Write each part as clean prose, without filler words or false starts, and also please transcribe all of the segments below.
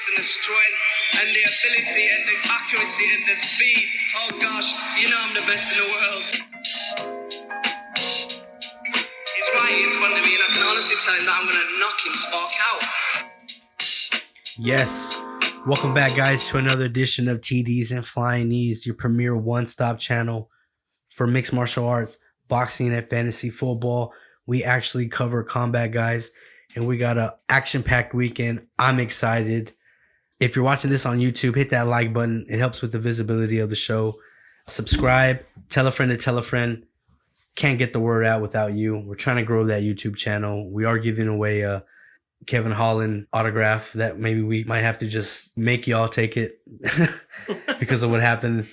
endurance and the strength and the ability and the accuracy and the speed. Oh gosh, you know I'm the best in the world. He's right in front of me and I can honestly tell him that I'm going to knock him spark out. Yes. Welcome back, guys, to another edition of TDs and Flying Knees, your premier one-stop channel for mixed martial arts, boxing, and fantasy football. We actually cover combat, guys, and we got a action-packed weekend. I'm excited. If you're watching this on YouTube, hit that like button. It helps with the visibility of the show. Subscribe. Tell a friend to tell a friend. Can't get the word out without you. We're trying to grow that YouTube channel. We are giving away a Kevin Holland autograph that maybe we might have to just make y'all take it because of what happened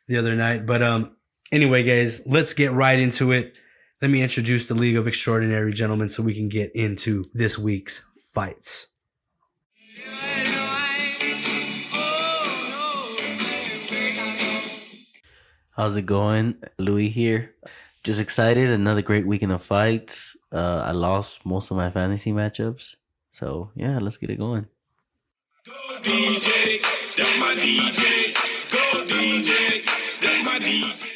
the other night. But anyway, guys, let's get right into it. Let me introduce the League of Extraordinary Gentlemen so we can get into this week's fights. How's it going? Louis here. Just excited. Another great weekend of fights. I lost most of my fantasy matchups. So, yeah, let's get it going. Go DJ, that's my DJ. Go DJ, that's my DJ.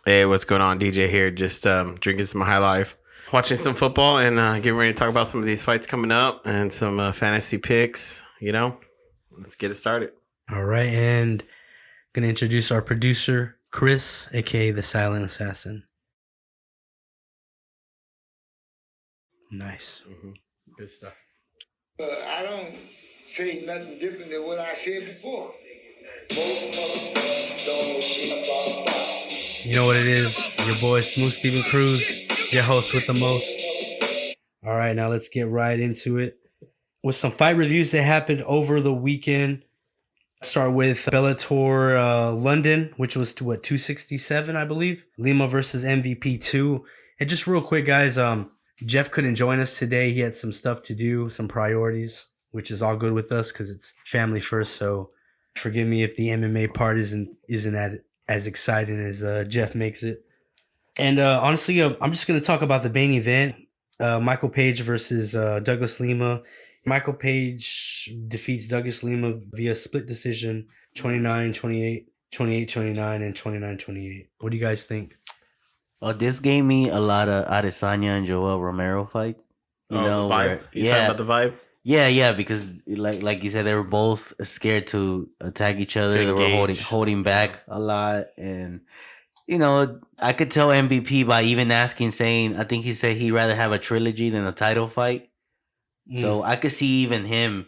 Hey, what's going on? DJ here. Just drinking some High Life. Watching some football and getting ready to talk about some of these fights coming up and some fantasy picks. You know, let's get it started. All right, and going to introduce our producer, Chris, a.k.a. the Silent Assassin. Nice. Mm-hmm. Good stuff. I don't say nothing different than what I said before. Most motherfuckers don't know shit about boxing. You know what it is? Your boy, Smooth Steven Cruz, your host with the most. All right, now let's get right into it with some fight reviews that happened over the weekend. Start with Bellator London, which was to 267, I believe. Lima versus MVP 2. And just real quick, guys, Jeff couldn't join us today. He had some stuff to do, some priorities, which is all good with us because it's family first. So forgive me if the MMA part isn't as exciting as Jeff makes it. And honestly, I'm just going to talk about the main event. Michael Page versus Douglas Lima. Michael Page defeats Douglas Lima via split decision, 29-28, 28-29, and 29-28. What do you guys think? Well, this gave me a lot of Adesanya and Joel Romero fights. You know, the vibe. where, You talking about the vibe? Yeah, because like you said, they were both scared to attack each other. They were holding back a lot, and you know, I could tell MVP by even saying, I think he said he'd rather have a trilogy than a title fight. So I could see even him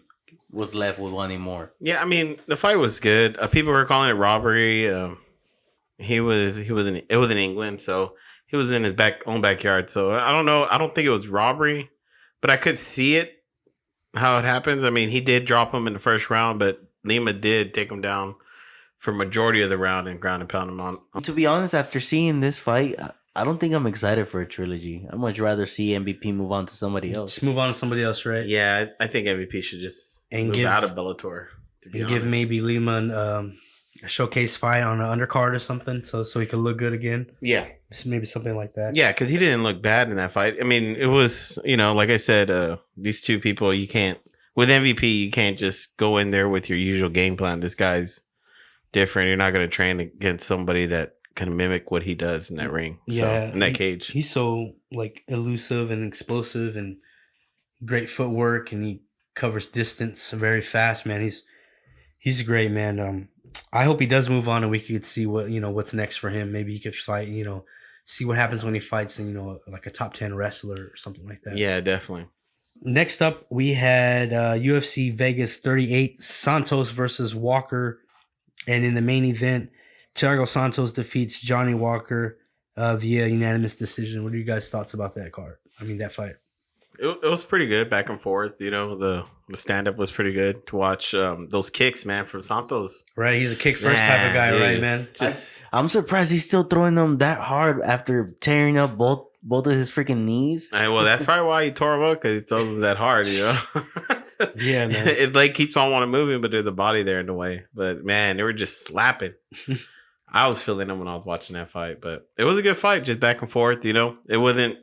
was left with wanting more. Yeah, I mean the fight was good. People were calling it robbery. It was in England, so he was in his own backyard. So I don't know. I don't think it was robbery, but I could see it how it happens. I mean, he did drop him in the first round, but Lima did take him down for majority of the round and ground and pound him on. To be honest, after seeing this fight, I don't think I'm excited for a trilogy. I'd much rather see MVP move on to somebody else. Just move on to somebody else, right? Yeah, I think MVP should just move out of Bellator. And give maybe Lima a showcase fight on an undercard or something, so he could look good again. Yeah, maybe something like that. Yeah, because he didn't look bad in that fight. I mean, it was, you know, like I said, these two people, you can't with MVP, you can't just go in there with your usual game plan. This guy's different. You're not going to train against somebody that can mimic what he does in that ring. Yeah, in that cage. He's so like elusive and explosive and great footwork, and he covers distance very fast, man. He's great, man. I hope he does move on and we could see what's next for him. Maybe he could fight, see what happens when he fights, like a top 10 wrestler or something like that. Yeah, definitely. Next up, we had UFC Vegas 38, Santos versus Walker. And in the main event, Thiago Santos defeats Johnny Walker via unanimous decision. What are you guys' thoughts about that that fight? It was pretty good, back and forth. The stand-up was pretty good to watch. Those kicks, man, from Santos. Right, he's a kick-first type of guy, dude. Right, man? I'm surprised he's still throwing them that hard after tearing up both of his freaking knees. Well, that's probably why he tore them up, because he throws them that hard, Yeah, man. It like keeps on wanting to move him, but there's a body there in the way. But, man, they were just slapping. I was feeling them when I was watching that fight. But it was a good fight, just back and forth, It wasn't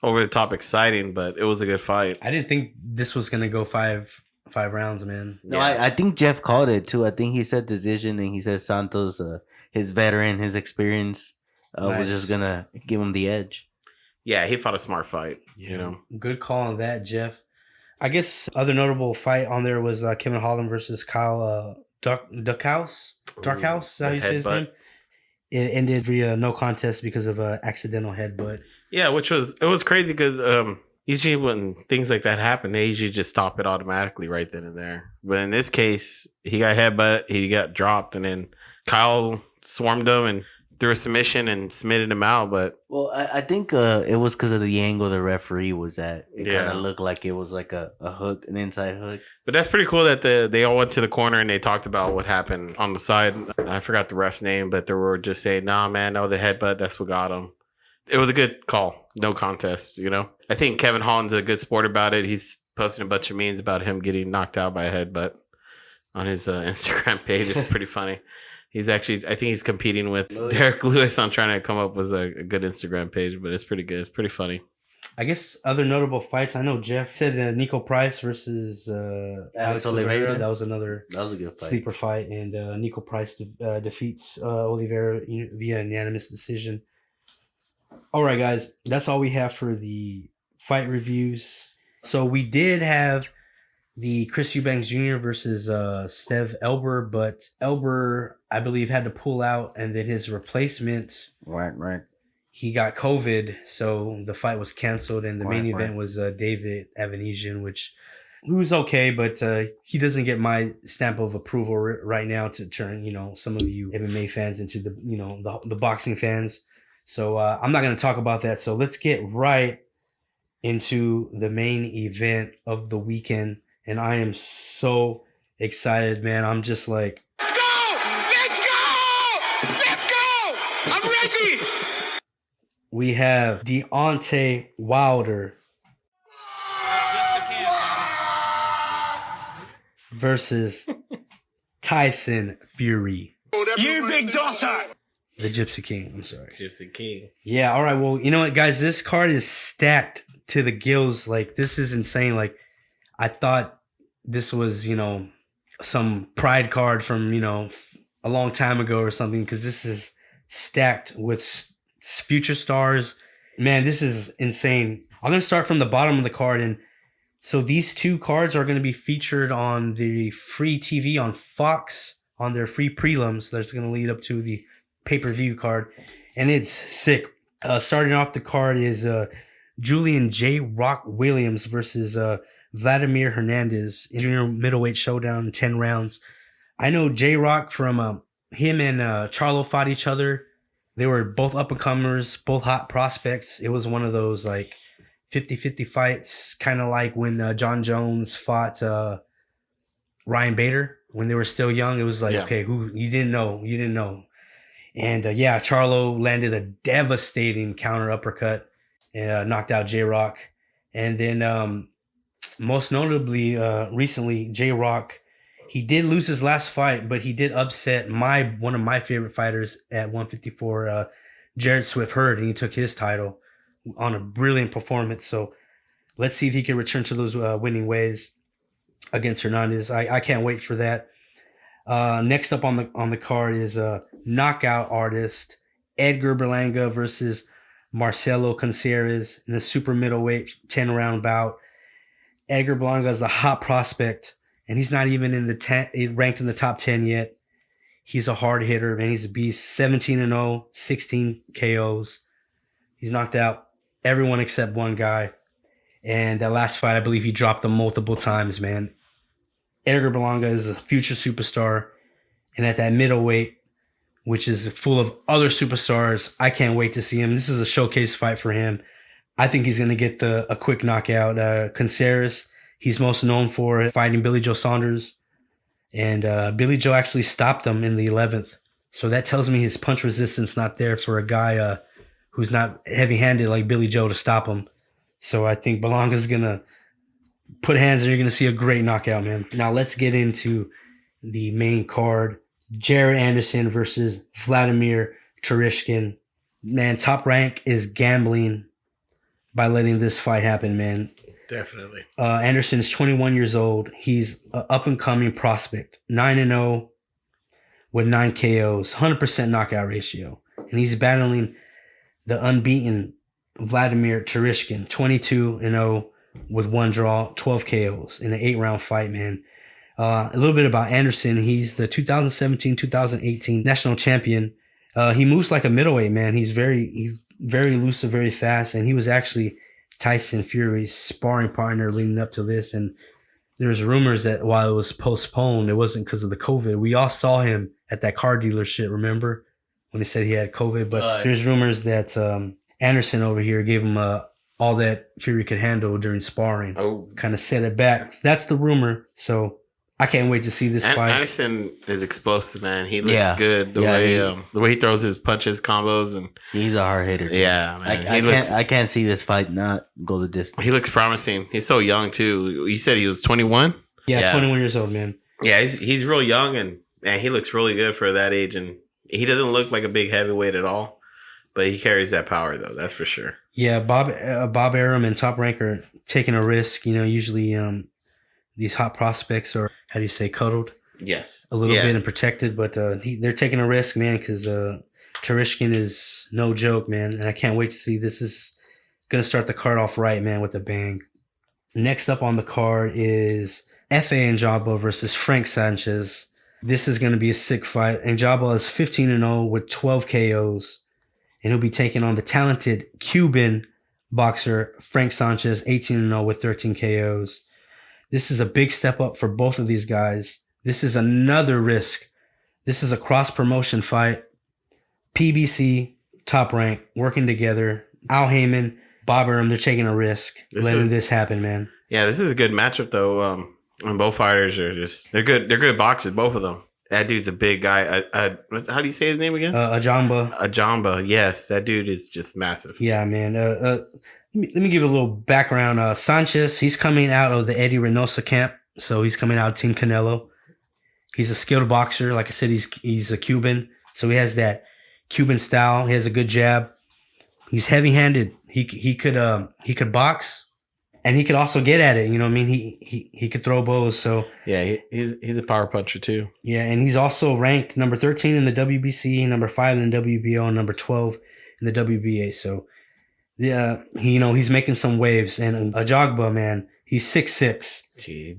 over the top exciting, but it was a good fight. I didn't think this was going to go five rounds, man. No, I think Jeff called it too. I think he said decision, and he said Santos, his veteran, his experience, was just gonna give him the edge. Yeah, he fought a smart fight. You know, good call on that, Jeff. I guess other notable fight on there was Kevin Holland versus Kyle Darkhouse. Darkhouse, is that how you say his name? It ended via no contest because of an accidental headbutt. Yeah, it was crazy because usually when things like that happen, they usually just stop it automatically right then and there. But in this case, he got headbutt, he got dropped, and then Kyle swarmed him and threw a submission and submitted him out. But I think it was because of the angle the referee was at. It kind of looked like it was like a hook, an inside hook. But that's pretty cool that they all went to the corner and they talked about what happened on the side. I forgot the ref's name, but they were just saying, "Nah, man, no, the headbutt, that's what got him." It was a good call. No contest, you know? I think Kevin Holland's a good sport about it. He's posting a bunch of memes about him getting knocked out by a headbutt on his Instagram page. It's pretty funny. He's actually, I think he's competing with Derek Lewis on trying to come up with a good Instagram page, but it's pretty good. It's pretty funny. I guess other notable fights. I know Jeff said Nico Price versus Alex Oliveira. That was a good fight. Sleeper fight. And Nico Price defeats Oliveira via unanimous decision. All right, guys, that's all we have for the fight reviews. So we did have the Chris Eubanks Jr. versus Steve Elber, but Elber, I believe, had to pull out, and then his replacement, right, he got COVID, so the fight was canceled, and the main event was David Avanesian, which was okay, but he doesn't get my stamp of approval right now to turn, some of you MMA fans into the boxing fans. So I'm not going to talk about that. So let's get right into the main event of the weekend. And I am so excited, man. I'm just like, let's go! Let's go! I'm ready! We have Deontay Wilder versus Tyson Fury. You big dosser! The Gypsy King. I'm sorry. Gypsy King. Yeah. All right. Well, you know what, guys? This card is stacked to the gills. Like, this is insane. Like, I thought this was, some pride card from, a long time ago or something, because this is stacked with future stars. Man, this is insane. I'm going to start from the bottom of the card. And so these two cards are going to be featured on the free TV on Fox on their free prelims. That's going to lead up to the pay-per-view card, and it's sick. Starting off the card is Julian J. Rock Williams versus Vladimir Hernandez in junior middleweight showdown in 10 rounds. I know J. Rock from him and Charlo fought each other. They were both up-and-comers, both hot prospects. It was one of those like 50-50 fights, kind of like when John Jones fought Ryan Bader when they were still young. It was like, okay, who you didn't know. And Charlo landed a devastating counter uppercut and knocked out J-Rock. And then most notably, recently, J-Rock, he did lose his last fight, but he did upset one of my favorite fighters at 154, Jared Swift Hurd, and he took his title on a brilliant performance. So let's see if he can return to those winning ways against Hernandez. I can't wait for that. Next up on the card is knockout artist Edgar Berlanga versus Marcelo Caceres in the super middleweight 10-round bout. Edgar Berlanga is a hot prospect, and he's not even in the ranked in the top 10 yet. He's a hard hitter, man. He's a beast. 17-0, 16 KOs. He's knocked out everyone except one guy. And that last fight, I believe he dropped them multiple times, man. Edgar Berlanga is a future superstar. And at that middleweight, which is full of other superstars, I can't wait to see him. This is a showcase fight for him. I think he's going to get a quick knockout. Caceres, he's most known for fighting Billy Joe Saunders. And Billy Joe actually stopped him in the 11th. So that tells me his punch resistance not there for a guy who's not heavy-handed like Billy Joe to stop him. So I think Berlanga's going to put hands and you're going to see a great knockout, man. Now let's get into the main card. Jared Anderson versus Vladimir Tereshkin. Man, Top Rank is gambling by letting this fight happen, man. Definitely. Anderson is 21 years old. He's an up-and-coming prospect. 9-0 with 9 KOs, 100% knockout ratio. And he's battling the unbeaten Vladimir Tereshkin, 22-0 with 1 draw, 12 KOs in an 8-round fight, man. A little bit about Anderson. He's the 2017-2018 national champion. He moves like a middleweight, man. He's very elusive, very fast, and he was actually Tyson Fury's sparring partner leading up to this. And there's rumors that while it was postponed, it wasn't because of the COVID. We all saw him at that car dealership, remember? When they said he had COVID. But there's rumors that Anderson over here gave him all that Fury could handle during sparring. Oh. Kind of set it back. That's the rumor. So I can't wait to see this fight. Anderson is explosive, man. He looks good. The way he throws his punches, combos, and he's a hard hitter. Yeah, man. I can't see this fight not go the distance. He looks promising. He's so young too. You said he was 21. Yeah, 21 years old, man. Yeah, he's real young, and he looks really good for that age. And he doesn't look like a big heavyweight at all, but he carries that power though. That's for sure. Yeah, Bob Arum and Top Rank are taking a risk. You know, usually these hot prospects are, how do you say, cuddled? Yes. A little bit and protected, but they're taking a risk, man, because Tereshkin is no joke, man. And I can't wait to see. This is going to start the card off right, man, with a bang. Next up on the card is F.A. Njaba versus Frank Sanchez. This is going to be a sick fight. Njaba is 15-0 with 12 KOs. And he'll be taking on the talented Cuban boxer Frank Sanchez, 18-0 with 13 KOs. This is a big step up for both of these guys. This is another risk. This is a cross-promotion fight. PBC, Top Rank, working together. Al Heyman, Bob Arum, they're taking a risk, letting this happen, man. Yeah, this is a good matchup, though. And both fighters are they're good. They're good boxers, both of them. That dude's a big guy. How do you say his name again? Ajagba. Yes, that dude is just massive. Yeah, man. Let me give a little background. Sanchez, he's coming out of the Eddie Reynoso camp. So he's coming out of Team Canelo. He's a skilled boxer. Like I said, he's a Cuban. So he has that Cuban style. He has a good jab. He's heavy-handed. He could box, and he could also get at it. You know what I mean? He could throw bows. So yeah, he's a power puncher too. Yeah, and he's also ranked number 13 in the WBC, number 5 in the WBO, and number 12 in the WBA. So yeah, he's making some waves. And Ajagba, man, he's 6'6",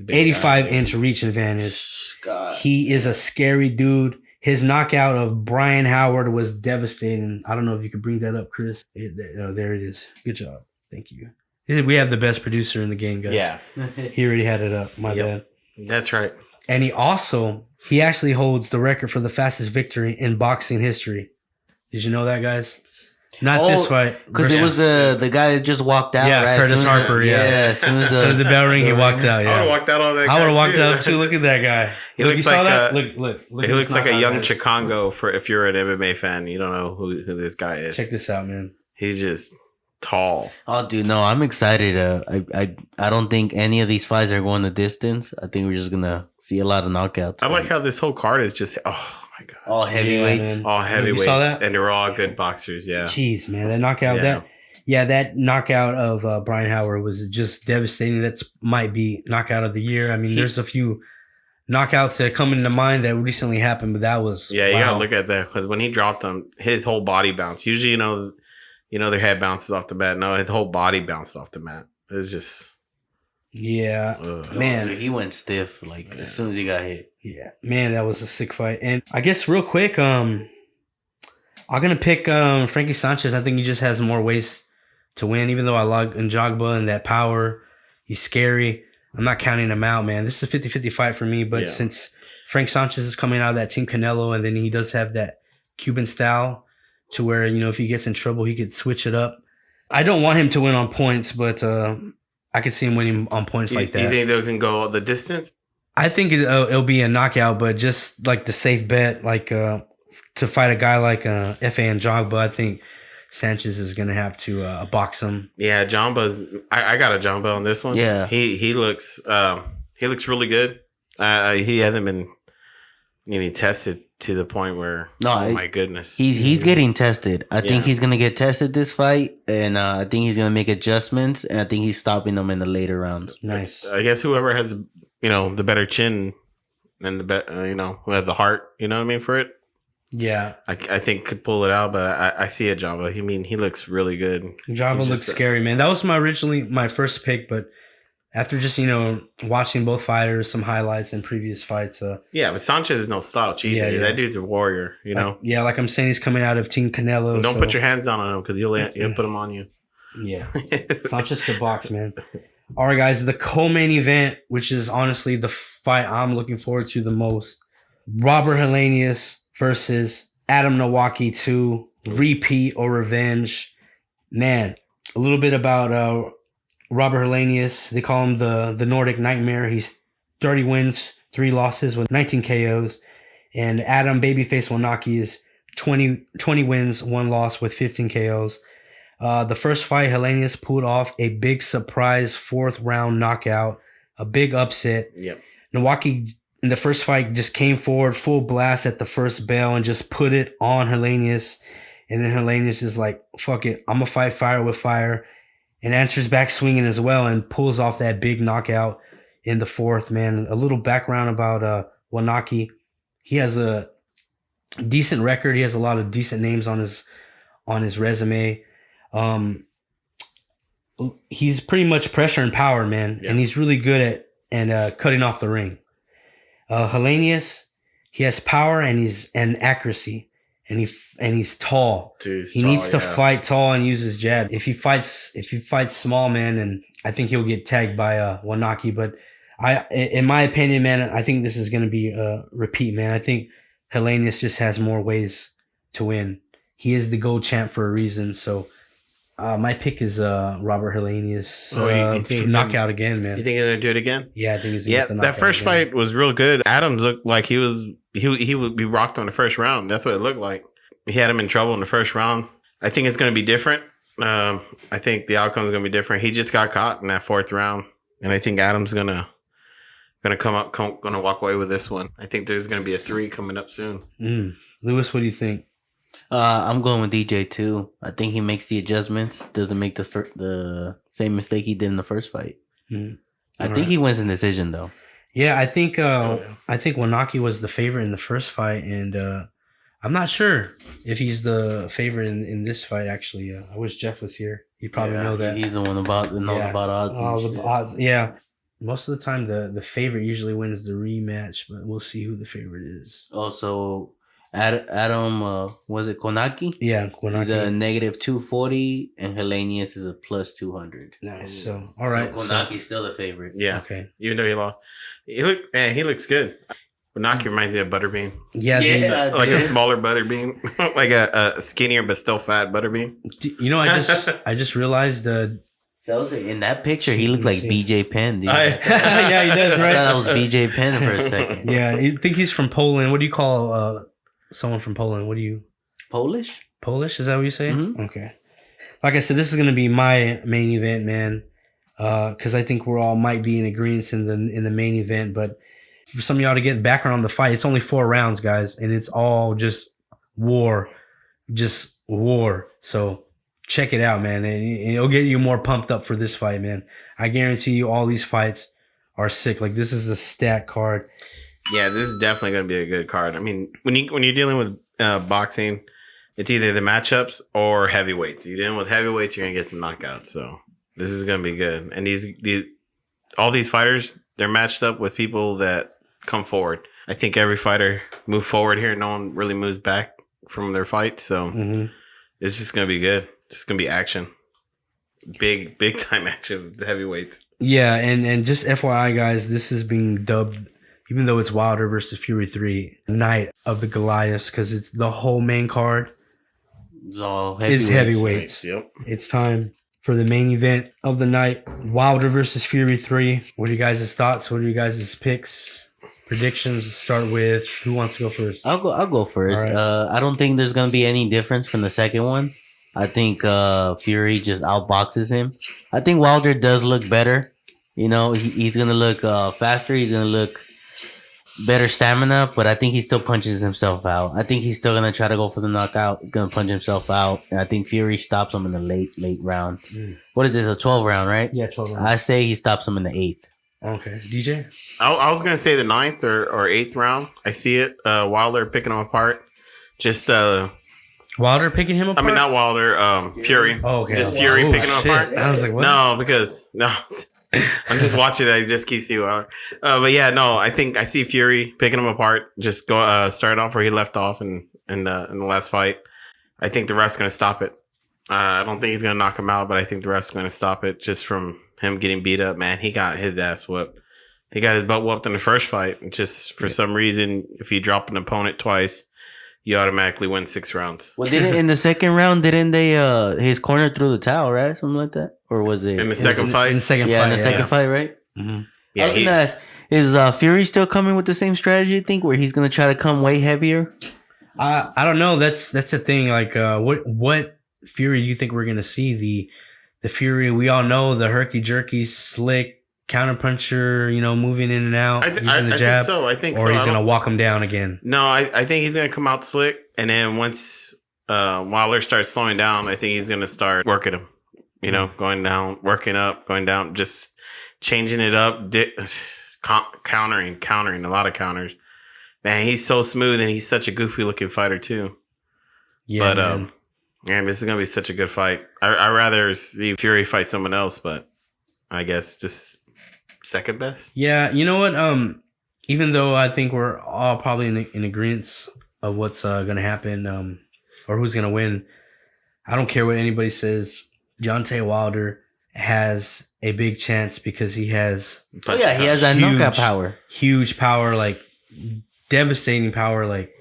85-inch reach advantage. God. He is a scary dude. His knockout of Brian Howard was devastating. I don't know if you could bring that up, Chris. There it is. Good job. Thank you. We have the best producer in the game, guys. Yeah. He already had it up. My bad. That's right. And he actually holds the record for the fastest victory in boxing history. Did you know that, guys? Not this fight. Because it was the guy that just walked out, yeah, right? Curtis Harper, As soon as the bell ring, he walked out, yeah. I would have walked out on that guy, I would have walked out, too. Look at that guy. He looks like Look he looks like a young Chikongo if you're an MMA fan. You don't know who this guy is. Check this out, man. He's just tall. Oh, dude, no, I'm excited. I don't think any of these fights are going the distance. I think we're just going to see a lot of knockouts. I like how this whole card is just, oh my God. All heavyweights. Yeah, all heavyweights. You saw that? And they're all good boxers, yeah. Jeez, man. That knockout, that knockout of Brian Howard was just devastating. That might be knockout of the year. I mean, there's a few knockouts that come into mind that recently happened, but that was you gotta look at that, because when he dropped him, his whole body bounced. Usually, their head bounces off the mat. No, his whole body bounced off the mat. It was just man. He went stiff as soon as he got hit. Yeah, man, that was a sick fight. And I guess real quick, I'm gonna pick Frankie Sanchez. I think he just has more ways to win. Even though I like Njagba and that power, he's scary. I'm not counting him out, man. This is a 50-50 fight for me. But since Frank Sanchez is coming out of that Team Canelo, and then he does have that Cuban style to where, if he gets in trouble, he could switch it up. I don't want him to win on points, but I could see him winning on points like that. You think they can go the distance? I think it'll be a knockout, but just like the safe bet, to fight a guy like F.A. Njagba, I think Sanchez is going to have to box him. Yeah, Jamba's. I got a Jamba on this one. Yeah, he looks really good. He hasn't been tested to the point where my goodness, he's getting tested. I think he's gonna get tested this fight, and I think he's gonna make adjustments, and I think he's stopping them in the later rounds. Nice. I guess whoever has the better chin and the who has the heart, you know what I mean, for it. Yeah, I think could pull it out, but I see it, Java. He looks really good. Java looks scary, man. That was my first pick, but after just watching both fighters, some highlights and previous fights, but Sanchez is no slouch either. That dude's a warrior, like I'm saying, he's coming out of Team Canelo. And don't put your hands down on him because he'll put them on you. Yeah, Sanchez could box, man. All right, guys, the co-main event, which is honestly the fight I'm looking forward to the most: Robert Helenius versus Adam Nowacki 2, repeat or revenge. Man, a little bit about Robert Helenius. They call him the Nordic Nightmare. He's 30 wins, 3 losses with 19 KOs. And Adam Babyface Nowacki is 20 wins, 1 loss with 15 KOs. The first fight, Helenius pulled off a big surprise 4th round knockout, a big upset. Yep. Nowacki in the first fight just came forward full blast at the first bell and just put it on Helenius. And then Helenius is like, fuck it, I'm going to fight fire with fire. And answers back swinging as well and pulls off that big knockout in the 4th, man. A little background about Nowacki. He has a decent record. He has a lot of decent names on his resume. He's pretty much pressure and power, man. Yeah. And he's really good at cutting off the ring. Helenius, he has power and accuracy. And he's tall. Dude, he needs to fight tall and use his jab. If he fights small, man, and I think he'll get tagged by Nowacki. But in my opinion, man, I think this is going to be a repeat, man. I think Helenius just has more ways to win. He is the gold champ for a reason. So my pick is Robert Helenius. Knockout again, man. You think he's going to do it again? Yeah, I think he's going to get the knockout. That first fight was real good. Adams looked like he would be rocked on the first round. That's what it looked like. He had him in trouble in the first round. I think it's going to be different. I think the outcome is going to be different. He just got caught in that 4th round, and I think Adams gonna walk away with this one. I think there's going to be a 3 coming up soon. Lewis, what do you think? I'm going with DJ too. I think he makes the adjustments. Doesn't make the same mistake he did in the first fight. I think he wins in decision though. Yeah, I think Nowacki was the favorite in the first fight, and I'm not sure if he's the favorite in this fight. Actually, I wish Jeff was here. He'd probably know that. He's the one that knows about odds. All the odds, yeah. Most of the time, the favorite usually wins the rematch, but we'll see who the favorite is. Also, Adam, was it Konaki? Yeah, Konaki. He's a negative 240, and Helenius is a plus 200. Nice. So, all right. So Konaki's still the favorite. Yeah. Okay. Even though he lost, he looks good. Konaki reminds me of Butterbean. Yeah. Like a smaller Butterbean, like a skinnier but still fat Butterbean. I just realized. In that picture, he looks like BJ Penn. Dude. Yeah, he does, right? I thought that was BJ Penn for a second. Yeah, I think he's from Poland. What do you call someone from Poland? What do you... Polish? Polish? Is that what you say? Mm-hmm. Okay. Like I said, this is going to be my main event, man. Because I think we're all might be in agreement in the main event. But for some of y'all to get background on the fight, it's only 4 rounds, guys. And it's all just war. Just war. So... check it out, man. And it'll get you more pumped up for this fight, man. I guarantee you all these fights are sick. Like, this is a stat card. Yeah, this is definitely going to be a good card. I mean, when you're dealing with boxing, it's either the matchups or heavyweights. You're dealing with heavyweights, you're going to get some knockouts. So this is going to be good. And all these fighters, they're matched up with people that come forward. I think every fighter moved forward here. No one really moves back from their fight. So it's just going to be good. Just gonna be action, big time action with the heavyweights. Yeah, and just FYI, guys, this is being dubbed, even though it's Wilder versus Fury 3, Night of the Goliaths, because it's the whole main card. It's all heavyweights. Yep. It's time for the main event of the night: Wilder versus Fury 3. What are you guys' thoughts? What are you guys' picks? Predictions? Let's start with who wants to go first. I'll go first. Right. I don't think there's gonna be any difference from the second one. I think Fury just outboxes him. I think Wilder does look better. You know, he's going to look faster. He's going to look better stamina, but I think he still punches himself out. I think he's still gonna try to go for the knockout. He's gonna punch himself out, and I think Fury stops him in the late round. What is this? A 12 round, right? Yeah, 12 rounds. I say he stops him in the 8th. Okay, DJ. I was gonna say the 9th or 8th round. I see it. Wilder picking him apart. Just Wilder picking him apart. I mean, not Wilder. Fury. Oh, okay. Just Fury picking him apart. I was like, what? No, because I'm just watching it. I just keep seeing Wilder. But yeah, no. I think I see Fury picking him apart. Just go start off where he left off in the last fight. I think the ref's gonna stop it. I don't think he's gonna knock him out, but I think the ref's gonna stop it just from him getting beat up. Man, he got his ass whooped. He got his butt whooped in the first fight. And just for some reason, if you drop an opponent twice, you automatically win 6 rounds. Well, in the second round, didn't they? His corner threw the towel, right? Something like that, or was it In the second fight? In the second Yeah, fight. in the second fight, right? I Yeah, was gonna ask, is Fury still coming with the same strategy? You think where he's gonna try to come way heavier? I don't know. That's the thing. Like, what Fury do you think we're gonna see? The Fury we all know, the herky jerky, slick counterpuncher. Moving in and out, using the jab. I think or so. he's gonna walk him down again. No, I think he's gonna come out slick, and then once Wilder starts slowing down, I think he's gonna start working him. Going down, working up, going down, just changing it up, countering a lot of counters. Man, he's so smooth, and he's such a goofy looking fighter too. Yeah, But man, this is gonna be such a good fight. I rather see Fury fight someone else, but I guess just second best. Yeah, you know what? Even though I think we're all probably in agreement of what's gonna happen, or who's gonna win, I don't care what anybody says. Deontay Wilder has a big chance because he has Oh yeah, he has that knockout power. huge power, like devastating power, like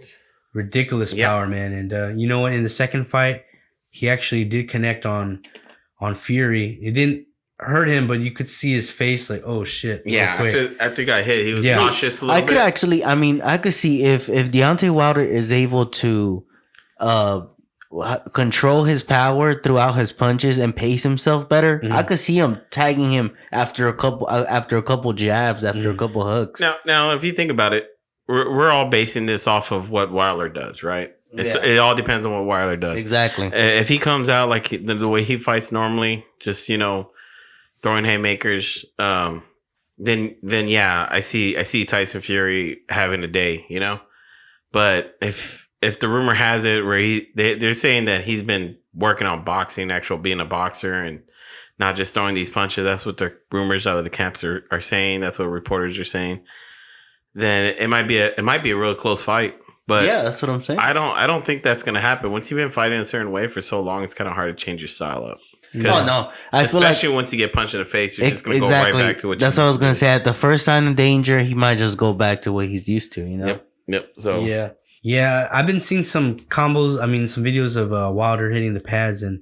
ridiculous Yep. power, man. And you know what? In the second fight, he actually did connect on Fury. It didn't hurt him, but you could see his face, like, oh shit. real Yeah, quick. after he got hit, he was Yeah. cautious a little bit. I could see if Deontay Wilder is able to control his power throughout his punches and pace himself better. I could see him tagging him after a couple jabs, after a couple hooks. Now, if you think about it, we're all basing this off of what Wilder does, right? It all depends on what Wilder does. Exactly. If he comes out like the way he fights normally, just throwing haymakers, then yeah, I see Tyson Fury having a day, But if the rumor has it where they're saying that he's been working on boxing, being a boxer and not just throwing these punches, that's what the rumors out of the camps are saying. That's what reporters are saying. Then it might be a real close fight. But yeah, that's what I'm saying. I don't think that's gonna happen. Once you've been fighting a certain way for so long, it's kind of hard to change your style up. No. Especially once you get punched in the face, you're just gonna go right back to what. That's what I was gonna say. At the first sign of danger, he might just go back to what he's used to. Yep. So Yeah. I've been seeing some combos. I mean, some videos of Wilder hitting the pads, and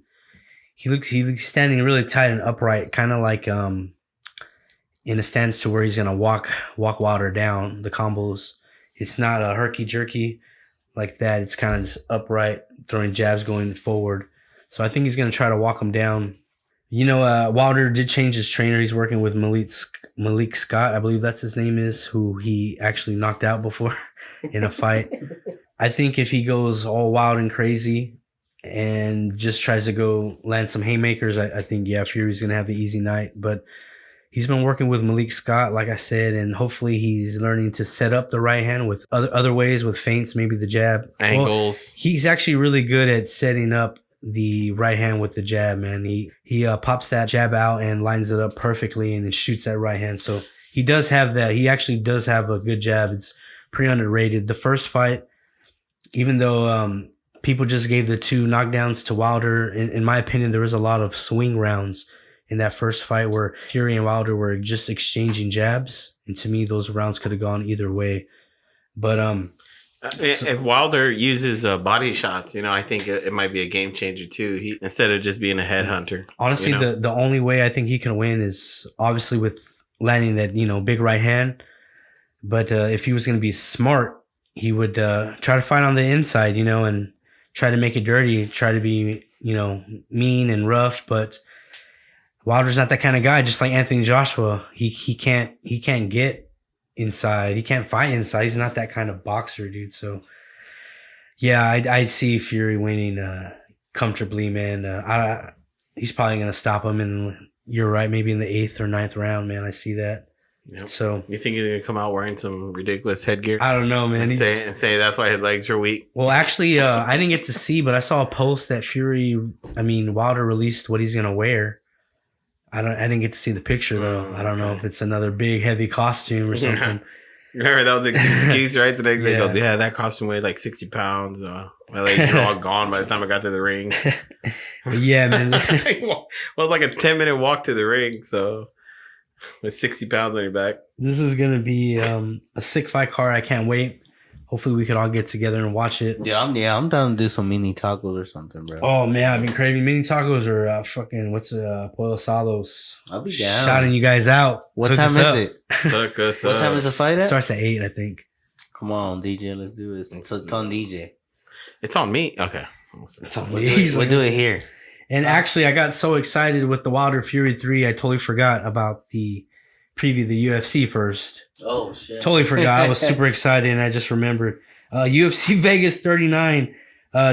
he looks standing really tight and upright, kind of like in a stance to where he's gonna walk Wilder down. The combos, it's not a herky jerky like that. It's kind of just upright, throwing jabs going forward. So I think he's gonna try to walk him down. Wilder did change his trainer. He's working with Malik Scott, I believe that's his name is, who he actually knocked out before in a fight. I think if he goes all wild and crazy and just tries to go land some haymakers, I think, yeah, Fury's going to have an easy night. But he's been working with Malik Scott, like I said, and hopefully he's learning to set up the right hand with other ways, with feints, maybe the jab. Angles. Well, he's actually really good at setting up the right hand with the jab, man. He pops that jab out and lines it up perfectly and then shoots that right hand. So he does have that. He actually does have a good jab. It's pretty underrated. The first fight, even though people just gave the 2 knockdowns to Wilder, in my opinion, there was a lot of swing rounds in that first fight where Fury and Wilder were just exchanging jabs. And to me, those rounds could have gone either way. But if Wilder uses body shots, I think it might be a game changer too. Instead of just being a headhunter. Honestly, the only way I think he can win is obviously with landing that big right hand. But if he was going to be smart, he would try to fight on the inside, and try to make it dirty, try to be mean and rough. But Wilder's not that kind of guy. Just like Anthony Joshua, he can't get inside. He can't fight inside. He's not that kind of boxer, dude. So, yeah, I'd see Fury winning comfortably, man. He's probably going to stop him. And you're right, maybe in the 8th or 9th round, man. I see that. Yep. So you think he's going to come out wearing some ridiculous headgear? I don't know, man. And say that's why his legs are weak? Well, actually, I didn't get to see, but I saw a post that Wilder released what he's going to wear. I didn't get to see the picture though. I don't know if it's another big heavy costume or something. Remember that was the excuse, right? The next day, goes, yeah, that costume weighed like 60 pounds. My legs were all gone by the time I got to the ring. Yeah, man. Well, like a 10-minute walk to the ring, so with 60 pounds on your back. This is gonna be a sick fight card. I can't wait. Hopefully, we could all get together and watch it. Yeah, I'm down to do some mini tacos or something, bro. Oh man, I've been craving mini tacos or fucking pollo asados. I'll be down. Shouting you guys out. What Cook time us is up. it? Cook us What up. time is the fight It at? starts at 8, I think. Come on, DJ, let's do this. It's on DJ. It's on me. Okay. We'll do it here. And actually, I got so excited with the Wilder Fury 3, I totally forgot about the preview of the UFC first. Oh shit! Totally forgot. I was super excited, and I just remembered. UFC Vegas 39,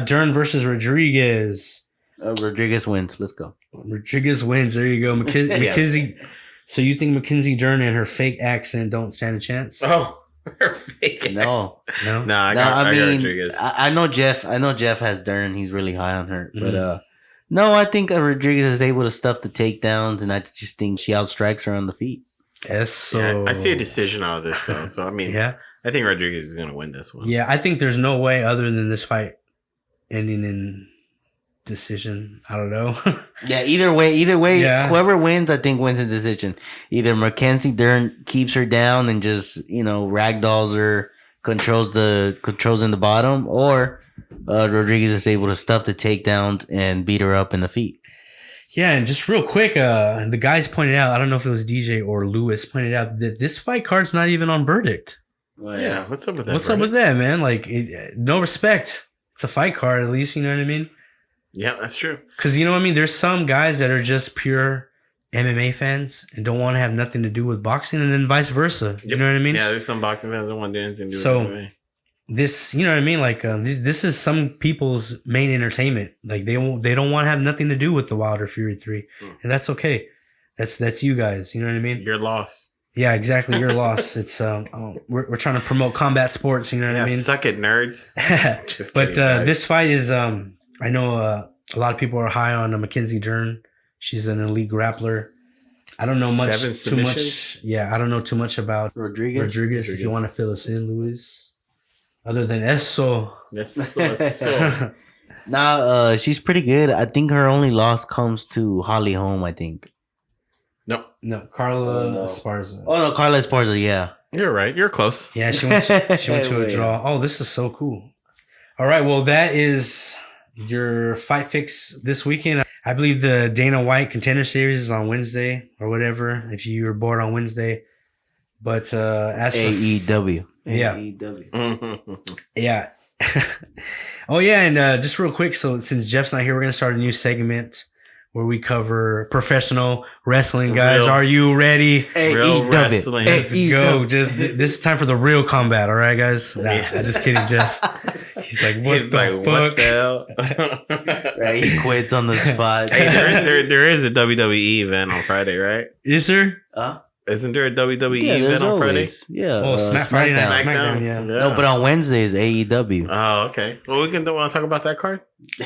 Dern versus Rodriguez. Rodriguez wins. Let's go. Rodriguez wins. There you go. McKenzie. So you think Mackenzie Dern and her fake accent don't stand a chance? Oh, her fake No. I got Rodriguez. I know Jeff. I know Jeff has Dern. He's really high on her. But no, I think Rodriguez is able to stuff the takedowns, and I just think she outstrikes her on the feet. Yes. So yeah, I see a decision out of this. So I mean, yeah. I think Rodriguez is going to win this one. Yeah, I think there's no way other than this fight ending in decision. I don't know. Yeah, either way, Yeah. whoever wins, I think wins in decision. Either Mackenzie Dern keeps her down and just, ragdolls her, controls in the bottom, or Rodriguez is able to stuff the takedowns and beat her up in the feet. Yeah, and just real quick, the guys pointed out, I don't know if it was DJ or Lewis, pointed out that this fight card's not even on verdict. Yeah, what's up with that? What's up with that, man? Like, no respect. It's a fight card, at least, you know what I mean? Yeah, that's true. Because, you know what I mean? There's some guys that are just pure MMA fans and don't want to have nothing to do with boxing, and then vice versa. You know what I mean? Yeah, there's some boxing fans that don't want to do anything to do So, with MMA. This, you know what I mean? Like, this is some people's main entertainment. Like, they don't want to have nothing to do with the Wilder Fury 3. And that's okay. That's you guys. You know what I mean? Your loss. Yeah, exactly. Your loss. It's we're trying to promote combat sports. You know what I mean? Suck it, nerds. Just But kidding, guys. this fight is I know a lot of people are high on Mackenzie Dern. She's an elite grappler. I don't know too much. Yeah, I don't know too much about Rodriguez. If you want to fill us in, Luis. Other than eso. Eso. Nah, she's pretty good. I think her only loss comes to Holly Holm, I think. No, Carla Esparza. Oh, no, Carla Esparza, yeah. You're right. You're close. Yeah, she went to a draw. Oh, this is so cool. All right, well, that is your fight fix this weekend. I believe the Dana White Contender Series is on Wednesday or whatever, if you were bored on Wednesday. But as for AEW. Yeah. AEW. Yeah. Oh, yeah, and just real quick, so since Jeff's not here, we're going to start a new segment where we cover professional wrestling, guys. Are you ready? Real wrestling. Let's go. Just this is time for the real combat, all right, guys? Nah, I'm just kidding, Jeff. He's like, what What the hell? Right, he quits on the spot. Hey, there is a WWE event on Friday, right? Is there? Isn't there a WWE event on Friday? Yeah. Oh, Friday Night SmackDown. SmackDown, yeah. No, but on Wednesday is AEW. Oh, okay. Well, we can want to talk about that card.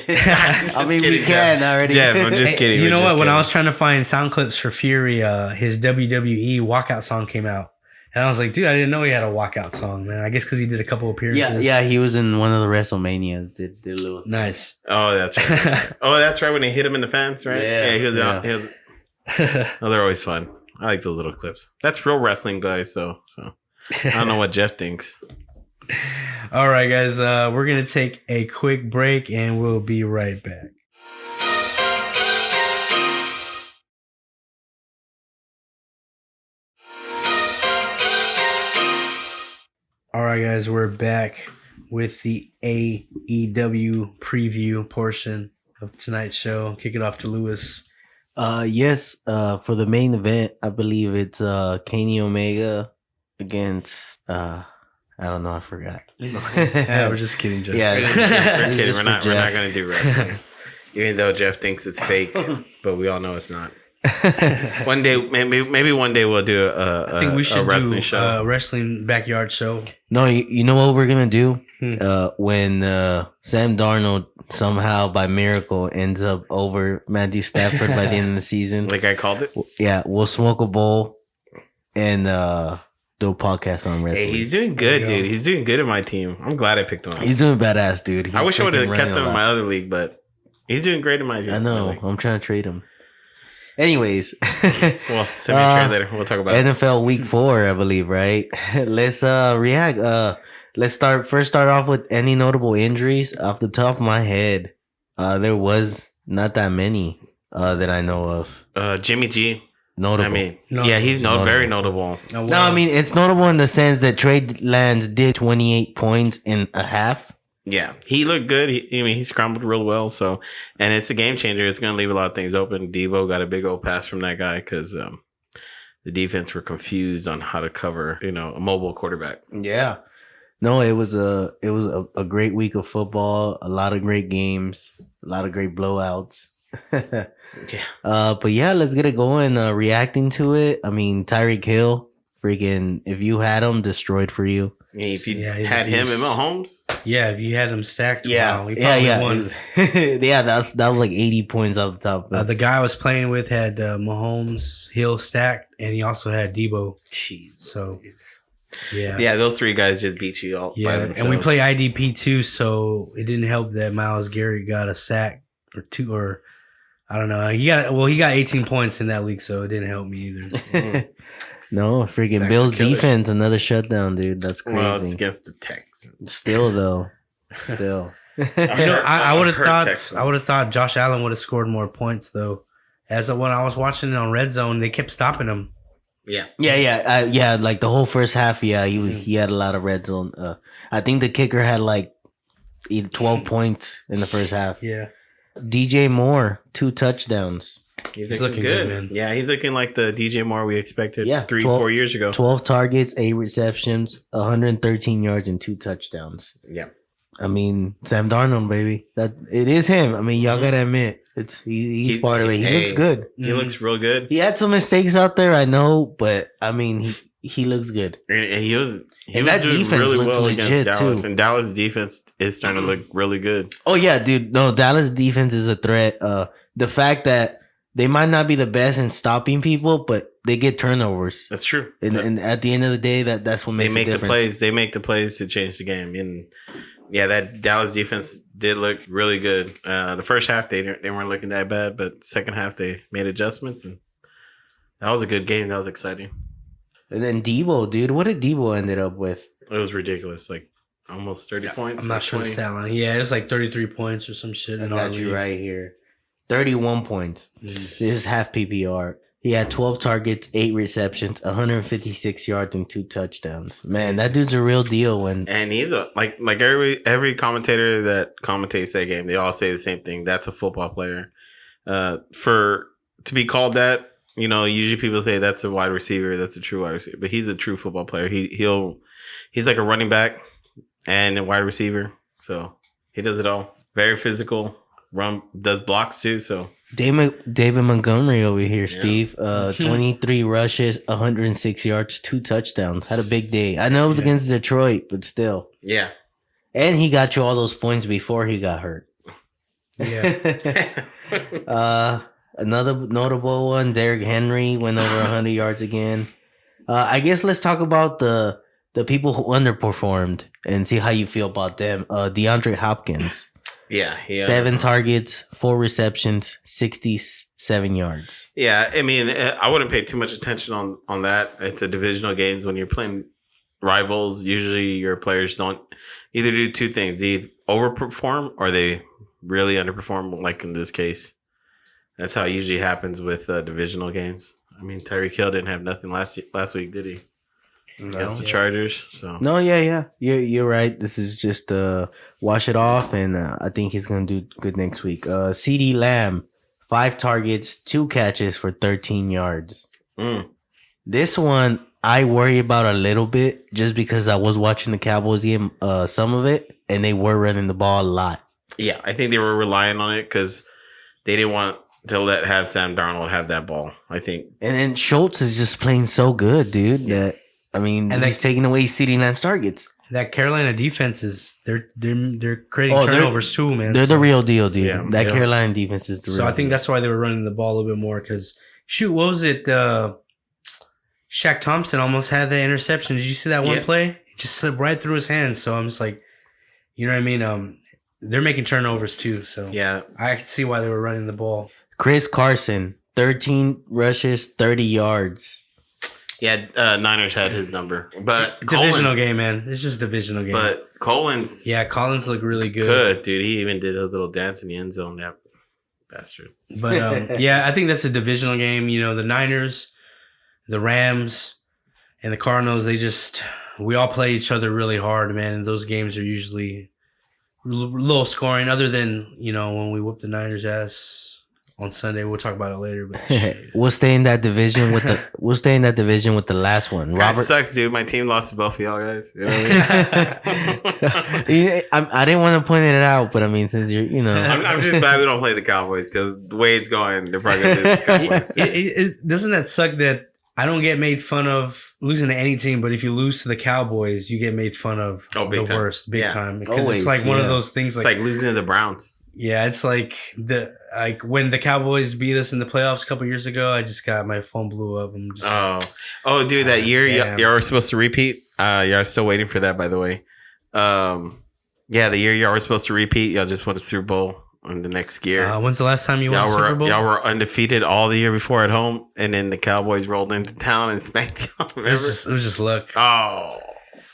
I mean, we can already. Jeff, I'm just kidding. You know what? When I was trying to find sound clips for Fury, his WWE walkout song came out. And I was like, dude, I didn't know he had a walkout song, man. I guess because he did a couple appearances. Yeah, he was in one of the WrestleManias. Did a little. Nice. Oh, that's right. When he hit him in the fence, right? Yeah, he was out. Oh, they're always fun. I like those little clips. That's real wrestling, guys. So I don't know what Jeff thinks. All right, guys. We're going to take a quick break and we'll be right back. All right, guys. We're back with the AEW preview portion of tonight's show. Kick it off to Lewis. Yes, for the main event, I believe it's Kenny Omega against I don't know, I forgot. Yeah, we're just kidding, Jeff. Yeah, We're kidding. just We're for not Jeff. going to do wrestling. Even though Jeff thinks it's fake, but we all know it's not. One day, maybe one day we'll do I think we should wrestling do show. a wrestling backyard show. No, you know what we're gonna do? When Sam Darnold somehow by miracle ends up over Matthew Stafford by the end of the season, Like I called it. yeah, we'll smoke a bowl and do a podcast on wrestling. Hey, he's doing good, dude. He's doing good in my team. I'm glad I picked him up. He's doing badass, dude. I wish I would have freaking kept running him a in lot. my other league, but he's doing great in my team. I know. Really. I'm trying to trade him. Anyways, Well, send me a trade later. We'll talk about it. NFL Week 4, I believe, right? Let's react. Let's start off with any notable injuries off the top of my head. There was not that many that I know of. Jimmy G. Notable. I mean, Notable. yeah, he's very notable. Oh, No, I mean it's notable in the sense that Trey Lance did 28 points in a half. Yeah, he looked good. He scrambled real well. So, and it's a game changer. It's going to leave a lot of things open. Debo got a big old pass from that guy because the defense were confused on how to cover, a mobile quarterback. Yeah. No, it was a great week of football. A lot of great games. A lot of great blowouts. Yeah. But yeah, let's get it going. Reacting to it. I mean, Tyreek Hill, freaking, if you had him, destroyed for you. If you Yeah, he's had a him beast. and Mahomes, Yeah, if you had them stacked, Yeah, wow, he yeah, probably yeah. won. Yeah, that was like 80 points off the top. The guy I was playing with had Mahomes, Hill stacked, and he also had Debo. jeez. So It's- yeah, yeah, those three guys just beat you all by yeah. themselves. And we play IDP too, so it didn't help that Myles Garrett got a sack or two, or I don't know. He got 18 points in that league, so it didn't help me either. No, freaking Sacks Bills are killer. defense, another shutdown, dude. That's crazy. Well, it's against the Texans. Still though, still. You know, I would have Hurt thought Texans. Josh Allen would have scored more points though. As of when I was watching it on Red Zone, they kept stopping him. Yeah. Yeah. Like the whole first half, yeah, he had a lot of red zone. I think the kicker had like either 12 points in the first half. Yeah, DJ Moore, 2 touchdowns, He's looking good, man. Yeah, he's looking like the DJ Moore we expected Yeah, 4 years ago. 12 targets, 8 receptions, 113 yards, and 2 touchdowns. Yeah. I mean, Sam Darnold, baby, that it is him. I mean, y'all gotta admit, he's part of it. He looks good. He looks real good. He had some mistakes out there, I know, but I mean, he looks good. And he was And that doing defense really looks well legit, against Dallas. too. And Dallas defense is starting to look really good. Oh yeah, dude. No, Dallas defense is a threat. The fact that they might not be the best in stopping people, but they get turnovers. That's true. And at the end of the day, that's what They makes make a the difference. plays. They make the plays to change the game. And yeah, that Dallas defense did look really good. The first half they weren't looking that bad, but second half they made adjustments, and that was a good game. That was exciting. And then Debo, dude, what did Debo ended up with? It was ridiculous, like almost 30 points. I'm not like sure the 20. stat line. Yeah, it was like 33 points or some shit. I in our got you league. right here. 31 points. This is half PPR. He had 12 targets, 8 receptions, 156 yards, and 2 touchdowns. Man, that dude's a real deal. When And he's a like every commentator that commentates that game, they all say the same thing. That's a football player. For to be called that, usually people say that's a wide receiver, that's a true wide receiver, but he's a true football player. He's like a running back and a wide receiver, so he does it all. Very physical, does blocks too. So David Montgomery over here, Steve. 23 rushes, 106 yards, 2 touchdowns. Had a big day. I know it was against Detroit, but still. yeah, And he got you all those points before he got hurt. Yeah. Another notable one, Derrick Henry went over 100 yards again. I guess let's talk about the people who underperformed and see how you feel about them. DeAndre Hopkins, yeah, 7 targets, 4 receptions, 67 yards. Yeah, I mean, I wouldn't pay too much attention on that. It's a divisional games. When you're playing rivals, usually your players don't either do 2 things. They either overperform or they really underperform, like in this case. That's how it usually happens with divisional games. I mean, Tyreek Hill didn't have nothing last week, did he? Against the Chargers. So No, yeah. You're right. This is just wash it off, and I think he's going to do good next week. CeeDee Lamb, 5 targets, 2 catches for 13 yards. Mm. This one, I worry about a little bit just because I was watching the Cowboys game, some of it, and they were running the ball a lot. Yeah, I think they were relying on it because they didn't want to have Sam Darnold have that ball, I think. And then Schultz is just playing so good, dude, that, I mean, and he's taking away 69 targets. That Carolina defense is they're creating turnovers too, man. They're the real deal, dude. Yeah, that Carolina defense is the real deal. So I think that's why they were running the ball a little bit more because, shoot, what was it? Shaq Thompson almost had the interception. Did you see that one play? It just slipped right through his hands. So I'm just like, you know what I mean? They're making turnovers too. So yeah, I can see why they were running the ball. Chris Carson, 13 rushes, 30 yards. Yeah, Niners had his number, but divisional game, man. It's just divisional game. But Collins, Collins looked really good. Good, dude. He even did a little dance in the end zone. That bastard. But I think that's a divisional game. You know, the Niners, the Rams, and the Cardinals. We all play each other really hard, man. And those games are usually low scoring. Other than when we whoop the Niners' ass on Sunday, we'll talk about it later. But we'll stay in that division with the last one. Robert sucks, dude. My team lost to both of y'all guys. You know what I mean? I didn't want to point it out, but I mean, since you're, I'm just glad we don't play the Cowboys because the way it's going, they're probably gonna lose the Cowboys. Doesn't that suck that I don't get made fun of losing to any team, but if you lose to the Cowboys, you get made fun of worst, big time. Because it's like one of those things. It's like losing to the Browns. Yeah, it's like when the Cowboys beat us in the playoffs a couple years ago. I just got my phone blew up. I'm just dude, that year y'all were supposed to repeat. Y'all still waiting for that, by the way. The year y'all were supposed to repeat, y'all just won a Super Bowl in the next year. When's the last time you won a Super Bowl? Y'all were undefeated all the year before at home, and then the Cowboys rolled into town and spanked y'all. Remember? It was just luck. Oh,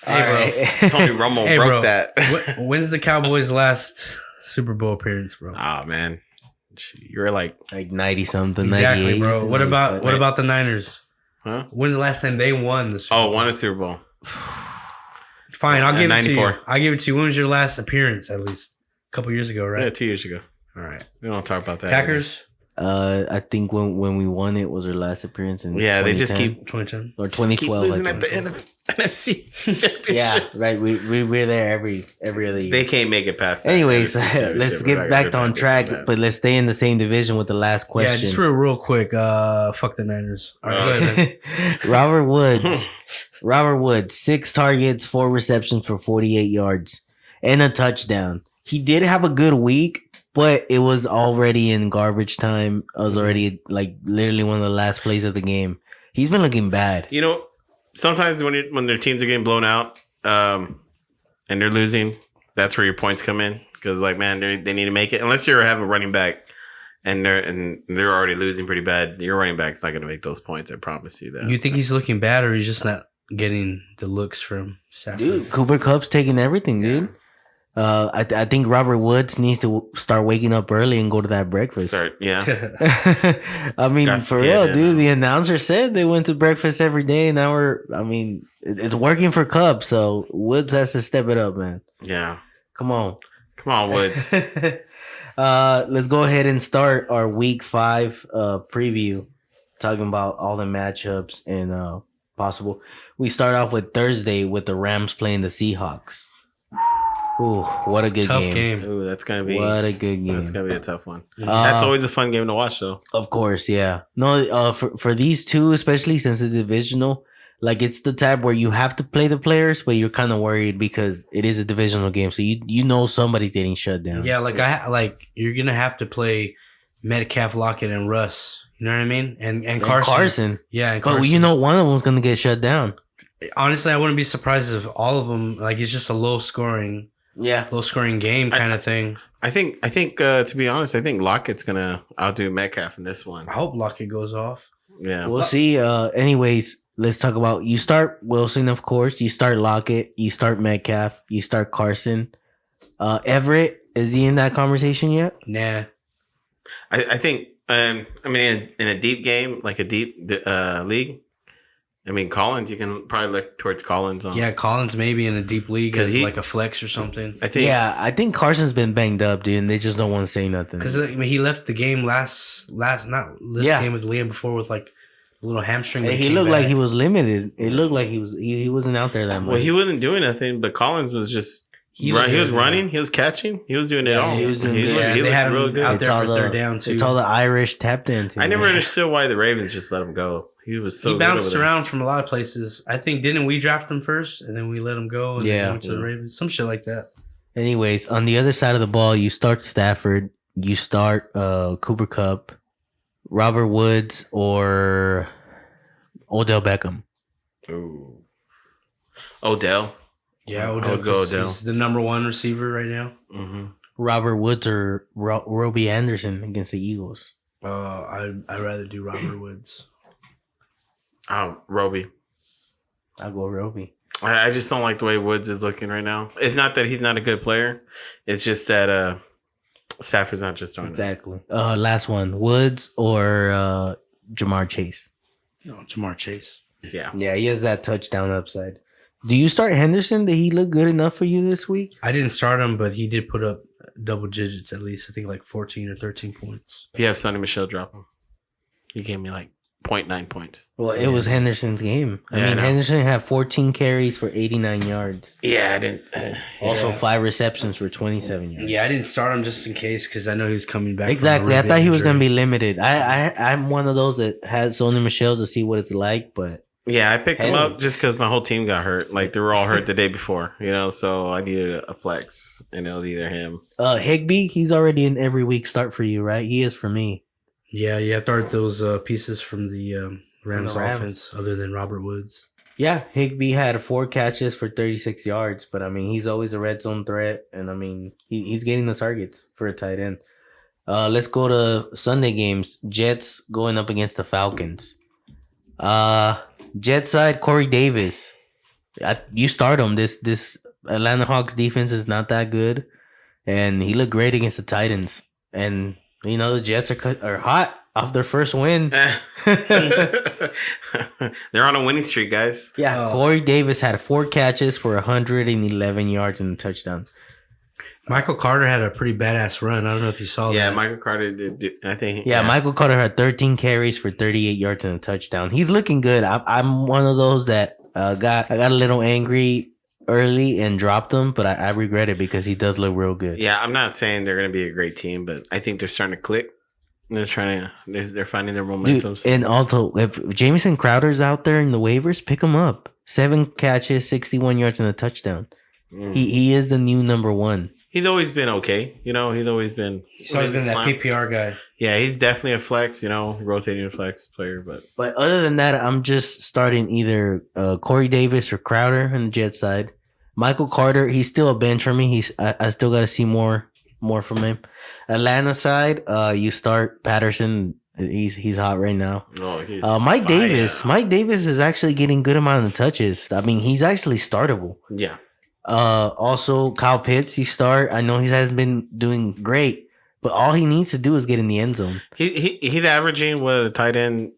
hey, bro. Tony Romo broke that. When's the Cowboys' last Super Bowl appearance, bro? Oh man, you're like 90 something. Exactly, bro. What about the Niners? Huh? When's the last time they won the Super Bowl? Won a Super Bowl. Fine, I'll give it to you. I'll give it to you. When was your last appearance? At least a couple years ago, right? Yeah, 2 years ago. All right, we don't talk about that. Packers. I think when we won it was our last appearance in they just keep 2010 or 2012 keep losing at the NFC championship. Yeah, right. We're there every other year. They can't make it past that. Anyways, let's get back on track, but let's stay in the same division with the last question. Yeah, just real quick. Fuck the Niners. All right, go ahead, man. Robert Woods, 6 targets, 4 receptions for 48 yards and a touchdown. He did have a good week, but it was already in garbage time. It was already like literally one of the last plays of the game. He's been looking bad. Sometimes when their teams are getting blown out and they're losing, that's where your points come in. Because man, they need to make it. Unless you have a running back and they're already losing pretty bad, your running back's not going to make those points. I promise you that. You think he's looking bad, or he's just not getting the looks from Stafford? Dude, Cooper Kupp's taking everything, dude. I think Robert Woods needs to start waking up early and go to that breakfast. I mean, for real, dude. The announcer said they went to breakfast every day. Now it's working for Kupp, so Woods has to step it up, man. Yeah. Come on, Woods. Let's go ahead and start our Week 5 preview, talking about all the matchups and possible. We start off with Thursday with the Rams playing the Seahawks. Ooh, what a good game. Ooh, that's going to be... What a good game. That's going to be a tough one. That's always a fun game to watch, though. Of course, yeah. No, for these two, especially since it's divisional, it's the type where you have to play the players, but you're kind of worried because it is a divisional game, so you know somebody's getting shut down. Yeah, you're going to have to play Metcalf, Lockett, and Russ. You know what I mean? And Carson. Yeah, and Carson. But you know one of them's going to get shut down. Honestly, I wouldn't be surprised if all of them, it's just a low scoring game kind of thing. I think to be honest, I think Lockett's gonna outdo Metcalf in this one. I hope Lockett goes off. Yeah, we'll see. Anyways, let's talk about, you start Wilson, of course. You start Lockett. You start Metcalf. You start Carson. Everett, is he in that conversation yet? Nah. I think. In a deep game, like a deep league. Collins, you can probably look towards Collins. Collins maybe in a deep league as like a flex or something. I think Carson's been banged up, dude, and they just don't want to say nothing. Because he left the game last game with Liam before with A little hamstring. He looked like he was limited. It looked like he wasn't out there that much. Well, he wasn't doing nothing, but Collins was just he was running, he was catching, he was doing it all. He was doing he good. He they had looked real him good. out there for third down too. It's all the Irish tap dance. I never understood why the Ravens just let him go. He was so he bounced good over around from a lot of places. I think didn't we draft him first and then we let him go and then he went to the Ravens, some shit like that. Anyways, on the other side of the ball, you start Stafford, you start Cooper Kupp, Robert Woods, or Odell Beckham. Ooh. Odell. Yeah, I Odell. would go Odell. He's the number one receiver right now. Mm-hmm. Robert Woods or Robbie Anderson against the Eagles. I'd rather do Robert Woods. Oh, Roby. I'll go Roby. I just don't like the way Woods is looking right now. It's not that he's not a good player. It's just that Stafford's not just throwing Exactly. Last one. Woods or Jamar Chase. No, Jamar Chase. Yeah. Yeah, he has that touchdown upside. Do you start Henderson? Did he look good enough for you this week? I didn't start him, but he did put up double digits at least. I think like 14 or 13 points. If you have Sonny Michel drop him, he gave me like 0.9 points. Well, it was Henderson's game. I Yeah, mean, I know. Henderson had 14 carries for 89 yards. Yeah, I didn't. Also, 5 receptions for 27 yards. Yeah, I didn't start him just in case because I know he was coming back. Exactly. I thought he was going to be limited. I'm one of those that has Sonny Michel to see what it's like, but Yeah, I picked him Hey. up just because my whole team got hurt. Like, they were all hurt the day before, so I needed a flex, and it was either him. Higbee, he's already in every week start for you, right? He is for me. Yeah, you have to start those pieces from the Rams From the Rams. offense other than Robert Woods. Yeah, Higbee had 4 catches for 36 yards, but I mean, he's always a red zone threat, and I mean, he's getting the targets for a tight end. Let's go to Sunday games. Jets going up against the Falcons. Jet side, Corey Davis. You start him. This Atlanta Hawks defense is not that good, and he looked great against the Titans. And the Jets are hot off their first win. They're on a winning streak, guys. Yeah, Corey Davis had 4 catches for 111 yards and a touchdown. Michael Carter had a pretty badass run. I don't know if you saw Yeah, that. Michael Carter did. I think. Yeah, Michael Carter had 13 carries for 38 yards and a touchdown. He's looking good. I'm one of those that I got a little angry early and dropped him, but I regret it because he does look real good. Yeah, I'm not saying they're going to be a great team, but I think they're starting to click. They're they're finding their momentum. Dude, and also, if Jamison Crowder's out there in the waivers, pick him up. 7 catches, 61 yards and a touchdown. He is the new number 1. He's always been okay. He's always been. He's always been that PPR guy. Yeah, he's definitely a flex. Rotating flex player. But other than that, I'm just starting either Corey Davis or Crowder on the Jet side. Michael Carter, he's still a bench for me. I still got to see more from him. Atlanta side, you start Patterson. He's hot right now. Oh, Mike Davis. Mike Davis is actually getting good amount of touches. I mean, he's actually startable. Yeah. Also Kyle Pitts, he start. I know he hasn't been doing great, but all he needs to do is get in the end zone. He's averaging what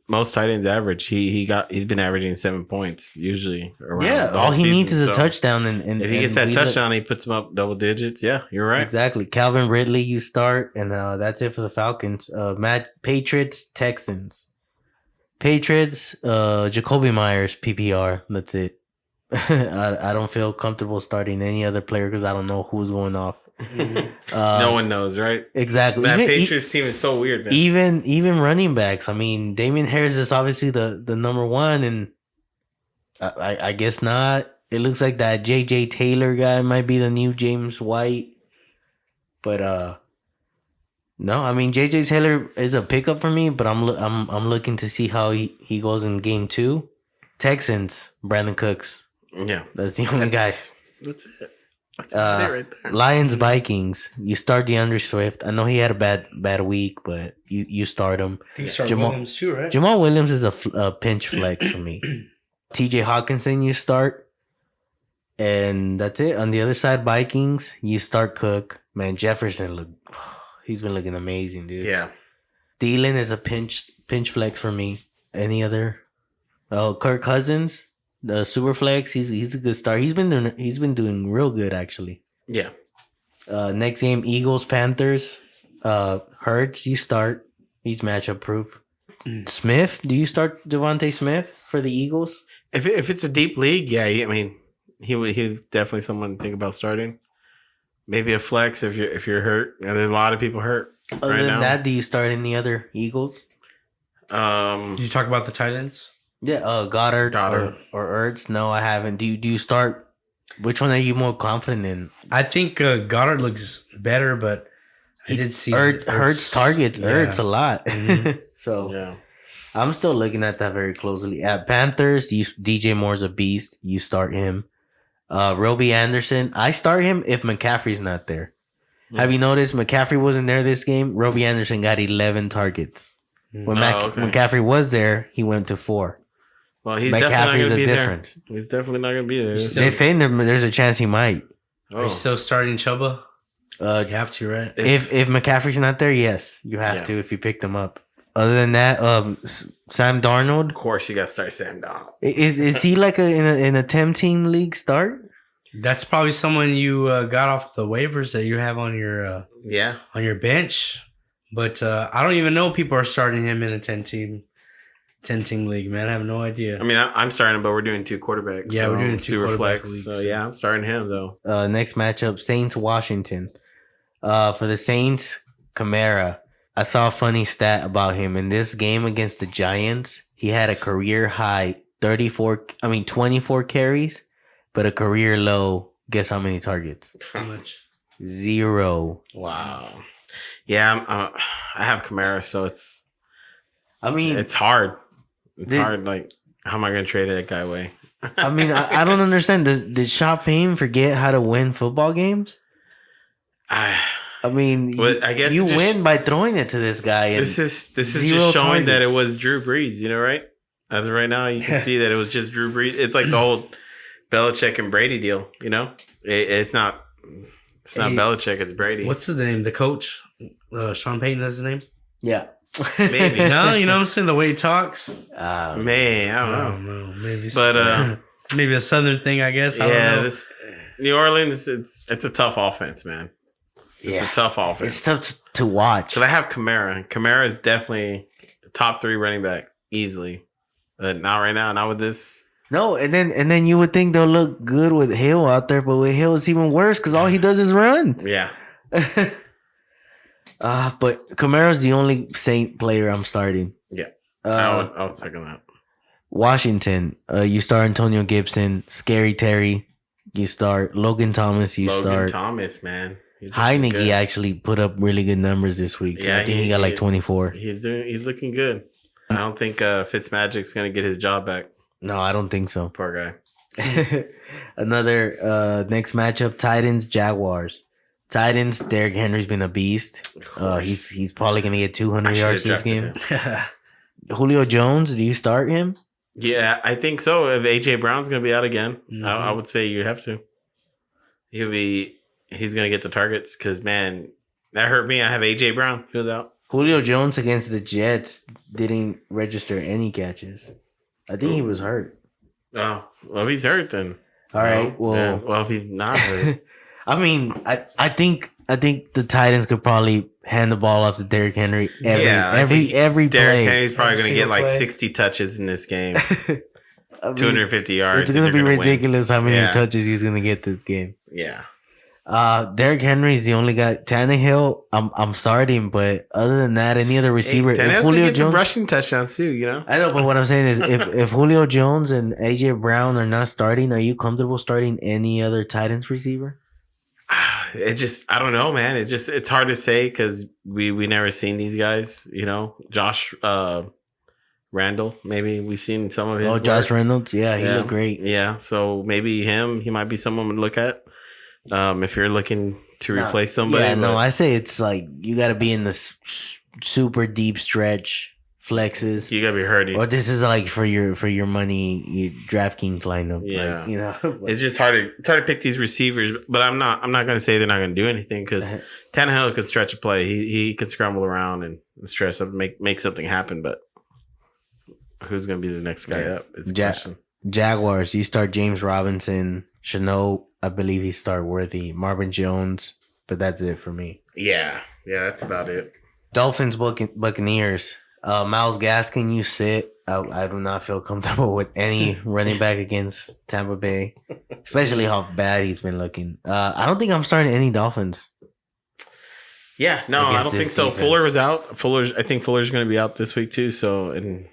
most tight ends average. He's been averaging 7 points usually. All he needs is a touchdown, and if he gets that touchdown, he puts him up double digits. Yeah, you're right. Exactly. Calvin Ridley, you start, and that's it for the Falcons. Patriots, Texans. Patriots, Jacoby Myers, PPR. That's it. I don't feel comfortable starting any other player because I don't know who's going off. No one knows, right? Exactly. That Patriots team is so weird, man. Even running backs. I mean, Damian Harris is obviously the number 1, and I guess not. It looks like that JJ Taylor guy might be the new James White, but no. I mean, JJ Taylor is a pickup for me, but I'm looking to see how he goes in game 2. Texans, Brandon Cooks. Yeah, that's the only guy. That's it. That's it right there. Lions, Vikings. You start DeAndre Swift. I know he had a bad week, but you start him. You start Williams too, right? Jamal Williams is a pinch flex for me. TJ Hawkinson, you start, and that's it. On the other side, Vikings, you start Cook. Man, Jefferson he's been looking amazing, dude. Yeah. Thielen is a pinch flex for me. Any other? Oh, Kirk Cousins, the super flex. He's a good start. He's been doing real good actually. Yeah. Next game, Eagles, Panthers. Hurts, you start. He's matchup proof. Smith? Do you start Devontae Smith for the Eagles? If it's a deep league, yeah. I mean, he's definitely someone to think about starting. Maybe a flex if you're hurt. Yeah, there's a lot of people hurt. Other than that, do you start any other Eagles? Did you talk about the tight ends? Yeah, Goddard. Or Ertz. No, I haven't. Do you start? Which one are you more confident in? I think Goddard looks better, but I did see Ertz targets Ertz a lot. Mm-hmm. So Yeah. I'm still looking at that very closely. At Panthers, DJ Moore's a beast. You start him. Robbie Anderson, I start him if McCaffrey's not there. Have you noticed McCaffrey wasn't there this game? Robbie Anderson got 11 targets. When McCaffrey was there, he went to 4. Well, he's McCaffrey's definitely a not difference. There. He's definitely not going to be there. They're saying there's a chance he might. Are you still starting Chuba? You have to, right? If McCaffrey's not there, yes, you have to if you picked him up. Other than that, Sam Darnold. Of course, you got to start Sam Darnold. Is he like in a 10-team league start? That's probably someone you got off the waivers that you have on your on your bench. But I don't even know people are starting him in a 10-team league, man. I have no idea. I mean, I'm starting him, but we're doing 2 quarterbacks. Yeah, so we're doing 2 super quarterback flex. leagues. So yeah, I'm starting him though. Next matchup, Saints Washington. For the Saints, Kamara. I saw a funny stat about him in this game against the Giants. He had a career high 24 carries, but a career low. Guess how many targets? How much? 0. Wow. Yeah, I have Kamara, so it's hard. It's hard. Like, how am I going to trade that guy away? I mean, I don't understand. Did Sean Payne forget how to win football games? I mean, I guess you win by throwing it to this guy. And this is just showing that it was Drew Brees, right? As of right now, you can see that it was just Drew Brees. It's like the whole Belichick and Brady deal, It's not Belichick, it's Brady. What's his name? The coach? Sean Payton, that's his name? Yeah. Maybe. No, you know what I'm saying? The way he talks? Man, I don't know. Maybe. But maybe a Southern thing, I guess. I don't know. This New Orleans, it's a tough offense, man. It's a tough offense. It's tough to watch. Because I have Kamara. Kamara is definitely top 3 running back easily. Not right now. Not with this. No, and then you would think they'll look good with Hill out there, but with Hill it's even worse because all he does is run. Yeah. But Kamara's the only Saint player I'm starting. Yeah. I would second that. Washington, you start Antonio Gibson, Scary Terry, you start Logan Thomas, Logan Thomas, man. Heineke actually put up really good numbers this week. Yeah, I think he got like 24. He's looking good. I don't think Fitzmagic's gonna get his job back. No, I don't think so. Poor guy. Another next matchup: Titans Jaguars. Titans. Derrick Henry's been a beast. He's probably gonna get 200 yards this game. Julio Jones. Do you start him? Yeah, I think so. If AJ Brown's gonna be out again, I would say you have to. He's gonna get the targets because man, that hurt me. I have AJ Brown. He was out. Julio Jones against the Jets didn't register any catches. I think he was hurt. Oh, well, if he's hurt, then all right. Well, if he's not hurt, I mean, I think the Titans could probably hand the ball off to Derrick Henry every play. Derrick Henry's probably going to get like 60 touches in this game. 250 yards. It's going to be ridiculous how many touches he's going to get this game. Yeah. Derrick Henry's the only guy. Tannehill, I'm starting, but other than that, any other receiver, if Julio Jones, some rushing touchdowns too, I know, but what I'm saying is, if Julio Jones and AJ Brown are not starting, are you comfortable starting any other Titans receiver? I don't know, man. It's hard to say because we never seen these guys. Josh Randall, maybe we've seen some of his. Oh, Josh Reynolds, he looked great. Yeah, so maybe he might be someone to look at. If you're looking to replace somebody. Yeah, no, I say it's like you got to be in the super deep stretch flexes. You got to be hurting. Or this is like for your money, DraftKings lineup. Yeah, it's just hard to pick these receivers. But I'm not going to say they're not going to do anything because Tannehill could stretch a play. He could scramble around and stretch up, make something happen. But who's going to be the next guy up? Is the question. Jaguars, you start James Robinson, Chenault. I believe he started Worthy, Marvin Jones, but that's it for me. Yeah, that's about it. Dolphins, Buccaneers. Myles Gaskin, you sit. I do not feel comfortable with any running back against Tampa Bay, especially how bad he's been looking. I don't think I'm starting any Dolphins. Yeah, no, I don't think so. Defense. Fuller was out. I think Fuller's going to be out this week too. So, and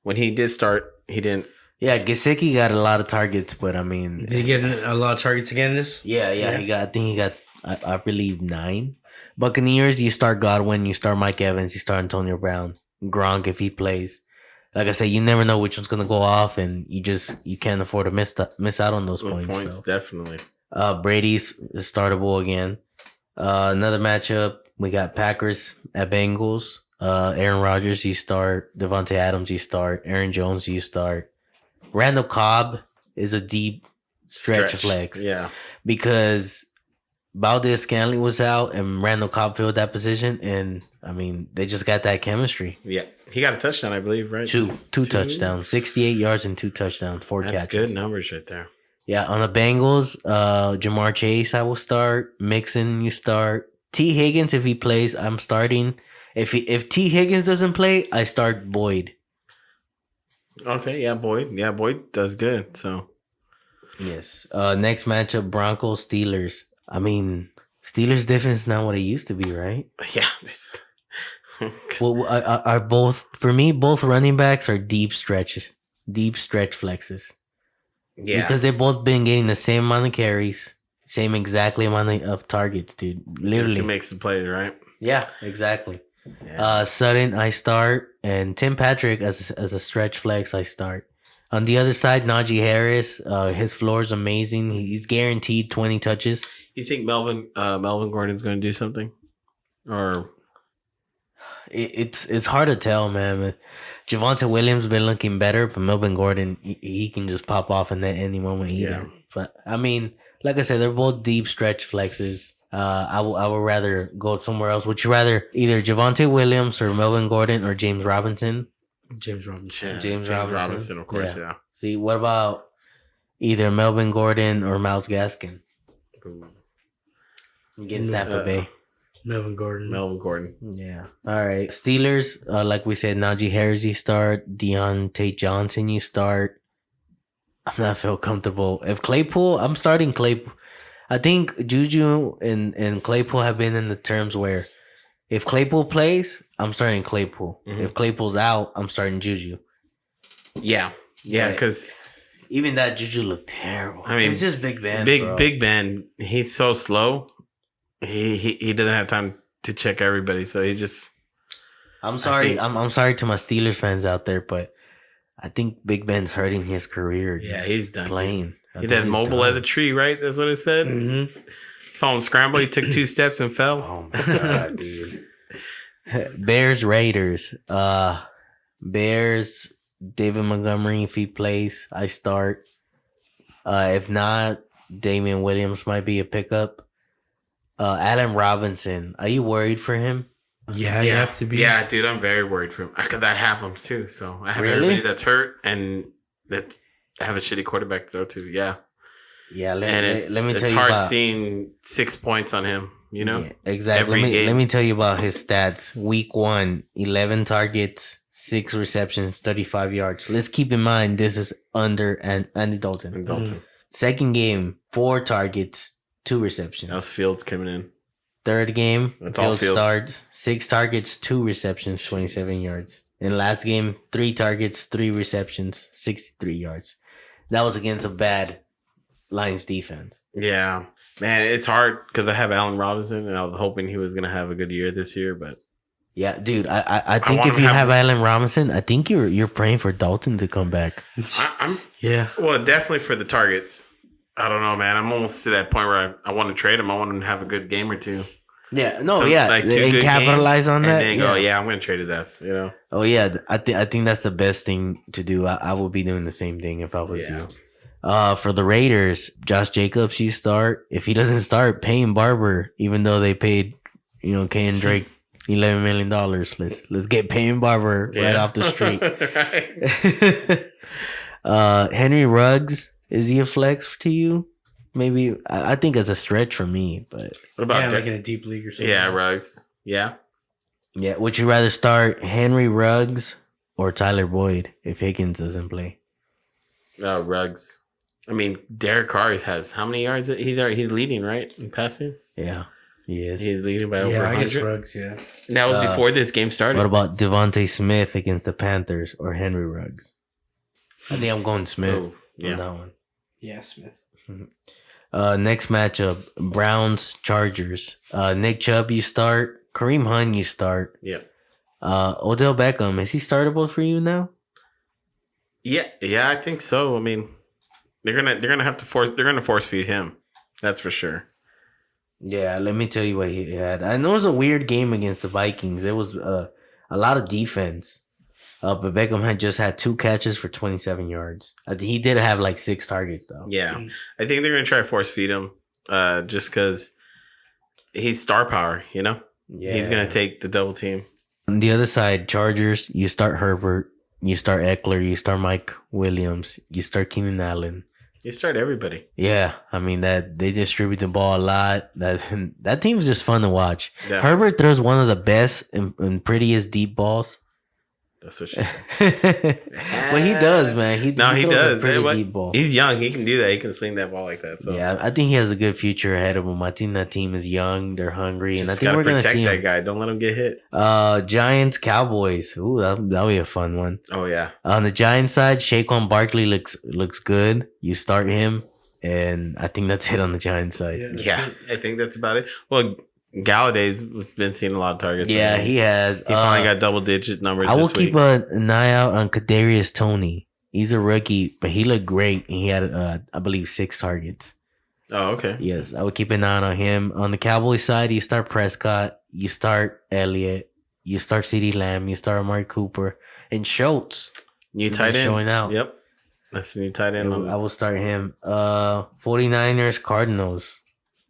when he did start, he didn't. Yeah, Gesicki got a lot of targets, but I mean, Did he get a lot of targets again this? yeah. I think he got, I believe 9. Buccaneers, you start Godwin, you start Mike Evans, you start Antonio Brown, Gronk if he plays. Like I said, you never know which one's gonna go off, and you can't afford to miss out on those points. So. Definitely. Brady's startable again. Another matchup, we got Packers at Bengals. Aaron Rodgers, you start. Devontae Adams, you start. Aaron Jones, you start. Randall Cobb is a deep stretch flex. Yeah. Because Valdez-Scantling was out and Randall Cobb filled that position. And, I mean, they just got that chemistry. Yeah. He got a touchdown, I believe, right? Two touchdowns. 68 yards and 2 touchdowns. 4 catches. That's good numbers right there. Yeah, on the Bengals, Jamar Chase, I will start. Mixon, you start. T. Higgins, if he plays, I'm starting. If T. Higgins doesn't play, I start Boyd. Okay, yeah, Boyd. Yeah, Boyd does good. So yes. Next matchup, Broncos Steelers. I mean, Steelers defense is not what it used to be, right? yeah. Well, are both for me? Both running backs are deep stretch flexes. Yeah, because they've both been getting the same amount of carries, same exactly amount of targets, dude. Literally, who makes the plays, right? Yeah, exactly. Yeah. Sutton, I start, and Tim Patrick as a stretch flex, I start. On the other side, Najee Harris, his floor is amazing. He's guaranteed 20 touches. You think Melvin Gordon's going to do something, or it's hard to tell, man. Javonte Williams been looking better, but Melvin Gordon, he can just pop off in any moment either. Yeah. But I mean, like I said, they're both deep stretch flexes. I would rather go somewhere else. Would you rather either Javonte Williams or Melvin Gordon or James Robinson? James Robinson. Yeah, James Robinson, of course, yeah. See, what about either Melvin Gordon or Myles Gaskin against Tampa Bay? Melvin Gordon. Yeah. All right. Steelers, like we said, Najee Harris, you start. Deontay Johnson, you start. I'm not feel comfortable. If Claypool, I'm starting Claypool. I think Juju and Claypool have been in the terms where if Claypool plays, I'm starting Claypool. Mm-hmm. If Claypool's out, I'm starting Juju. Yeah. Yeah, because even that Juju looked terrible. I mean, it's just Big Ben. Big Ben, he's so slow. He doesn't have time to check everybody, so he just. I'm sorry. I'm sorry to my Steelers fans out there, but I think Big Ben's hurting his career. Yeah, he's done playing. He did mobile as a tree, right? That's what it said. Mm-hmm. Saw him scramble. He took 2 steps and fell. Oh my god, dude! Bears Raiders. Bears. David Montgomery, if he plays, I start. If not, Damian Williams might be a pickup. Allen Robinson, are you worried for him? Yeah, you have to be. Yeah, dude, I'm very worried for him. I have him too, so I have everybody that's hurt and that I have a shitty quarterback to throw to. Yeah, yeah. Let me tell you. It's hard seeing 6 points on him. You know, yeah, exactly. Let me tell you about his stats. Week 1, 11 targets, 6 receptions, 35 yards. Let's keep in mind this is under Andy Dalton. Mm-hmm. Second game, 4 targets, 2 receptions. That's Fields coming in. Third game, Fields starts, 6 targets, 2 receptions, 27 yards. And last game, 3 targets, 3 receptions, 63 yards. That was against a bad Lions defense. Yeah, man, it's hard because I have Allen Robinson, and I was hoping he was gonna have a good year this year, but. Yeah, dude, I think if you have Allen Robinson, I think you're praying for Dalton to come back. Yeah. Well, definitely for the targets. I don't know, man. I'm almost to that point where I want to trade him. I want him to have a good game or 2. Yeah, like 2 and capitalize on that. And then go, I'm going to trade his ass. You know. Oh yeah, I think that's the best thing to do. I would be doing the same thing if I was you. For the Raiders, Josh Jacobs, you start. If he doesn't start, Payne Barber, even though they paid, Kay and Drake $11 million. Let's get Payne Barber right off the street. Henry Ruggs, is he a flex to you? Maybe. I think it's a stretch for me, but what about like in a deep league or something? Yeah, Ruggs. Yeah. Yeah. Would you rather start Henry Ruggs or Tyler Boyd if Higgins doesn't play? Ruggs. I mean, Derek Carr has how many yards? He's leading, right, in passing. Yeah, he is. He's leading by over I guess 100. Ruggs, yeah. And that was before this game started. What about Devontae Smith against the Panthers or Henry Ruggs? I think I'm going Smith Oh, yeah. on that one. Yeah, Smith. Next matchup, Browns Chargers. Nick Chubb, you start. Kareem Hunt, you start. Yeah. Odell Beckham, is he startable for you now? Yeah, I think so. I mean, they're gonna have to force feed him. That's for sure. Yeah, let me tell you what he had. I know it was a weird game against the Vikings. It was a lot of defense. But Beckham had just had 2 catches for 27 yards. He did have like 6 targets though. Yeah, I think they're gonna try to force feed him, just because he's star power. You know, he's gonna take the double team. On the other side, Chargers, you start Herbert, you start Eckler, you start Mike Williams, you start Keenan Allen. You start everybody. Yeah, I mean that they distribute the ball a lot. That team's just fun to watch. Yeah. Herbert throws one of the best and prettiest deep balls. That's what she said. Well, he does, man. He He throws does. a pretty deep ball. He's young. He can do that. He can sling that ball like that. So Yeah, I think he has a good future ahead of him. I think that team is young. They're hungry, and I just think gotta we're gonna protect see that him. guy. Don't let him get hit. Giants, Cowboys. Ooh, that'll be a fun one. Oh yeah. On the Giants side, Saquon Barkley looks good. You start him, and I think that's it on the Giants side. Yeah, I think that's about it. Well, Galladay's been seeing a lot of targets. Yeah, he has. He finally got double digit numbers. I will this week. keep an eye out on Kadarius Toney. He's a rookie, but he looked great, and he had, I believe, 6 targets. Oh, okay. Yes, I would keep an eye on him. On the Cowboys side, you start Prescott, you start Elliott, you start CeeDee Lamb, you start Amari Cooper, and Schultz. New He's tight been end showing out. Yep, that's the new tight end. I will start him. 49ers, Cardinals.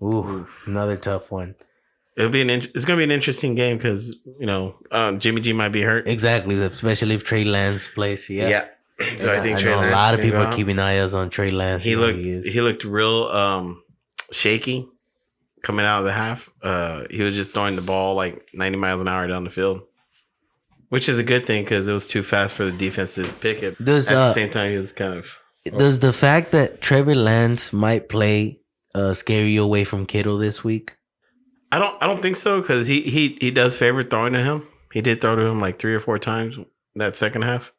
Ooh, another tough one. It's gonna be an interesting game because Jimmy G might be hurt. Exactly, especially if Trey Lance plays. Yeah. So I think I Trey know Lance. a lot of people are are keeping eyes on Trey Lance. He looked real shaky coming out of the half. He was just throwing the ball like 90 miles an hour down the field, which is a good thing because it was too fast for the defense's pick it. At the same time, he was kind of. Does the fact that Trevor Lance might play scare you away from Kittle this week? I don't think so because he does favor throwing to him. He did throw to him like 3 or 4 times that second half.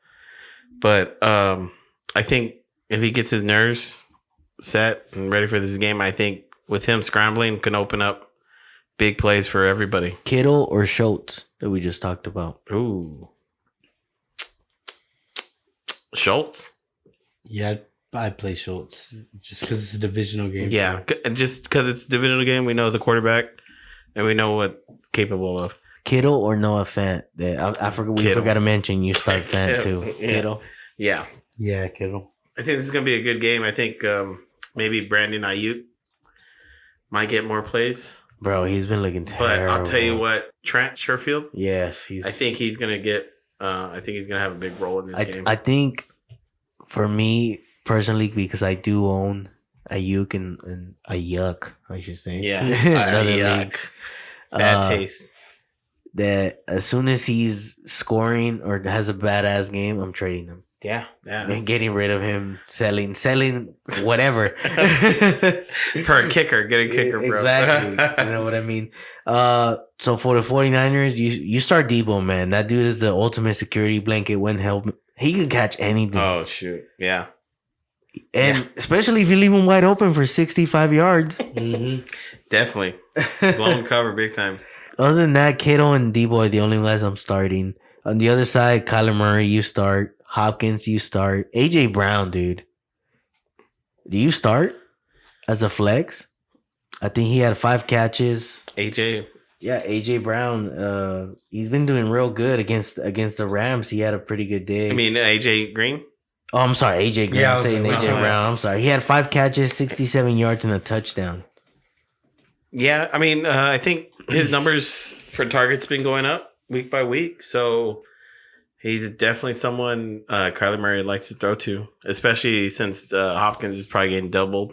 But I think if he gets his nerves set and ready for this game, I think with him scrambling can open up big plays for everybody. Kittle or Schultz that we just talked about? Ooh. Schultz? Yeah, I'd play Schultz just because it's a divisional game. Yeah, and just because it's a divisional game, we know the quarterback and we know what it's capable of. Kittle or Noah Fant? I forgot. We forgot to mention you start Fant too. Yeah. Kittle. Yeah. Yeah, Kittle. I think this is going to be a good game. I think maybe Brandon Ayuk might get more plays. Bro, he's been looking terrible. But I'll tell you what, Trent Sherfield. Yes, I think he's going to get. I think he's going to have a big role in this game. I think for me personally, because I do own Ayuk and Ayuk, I should say. Yeah, Another Ayuk. leagues. Bad taste. That as soon as he's scoring or has a badass game, I'm trading him. Yeah. And getting rid of him, selling whatever. For a kicker, get a kicker, bro. Exactly. You know what I mean? So for the 49ers, you start Debo, man. That dude is the ultimate security blanket when help. He can catch anything. Oh, shoot. Yeah. And especially if you leave him wide open for 65 yards. Mm-hmm. Definitely. Blown cover big time. Other than that, Kittle and Debo are the only guys I'm starting. On the other side, Kyler Murray, you start. Hopkins, you start. AJ Brown, dude. Do you start as a flex? I think he had 5 catches. AJ. Yeah, AJ Brown. He's been doing real good against the Rams. He had a pretty good day. I mean, AJ Green. Oh, I'm sorry, AJ Green. Yeah, I'm saying AJ Brown. I'm sorry. He had 5 catches, 67 yards, and a touchdown. Yeah, I mean, I think his numbers for targets been going up week by week, so he's definitely someone Kyler Murray likes to throw to, especially since Hopkins is probably getting doubled.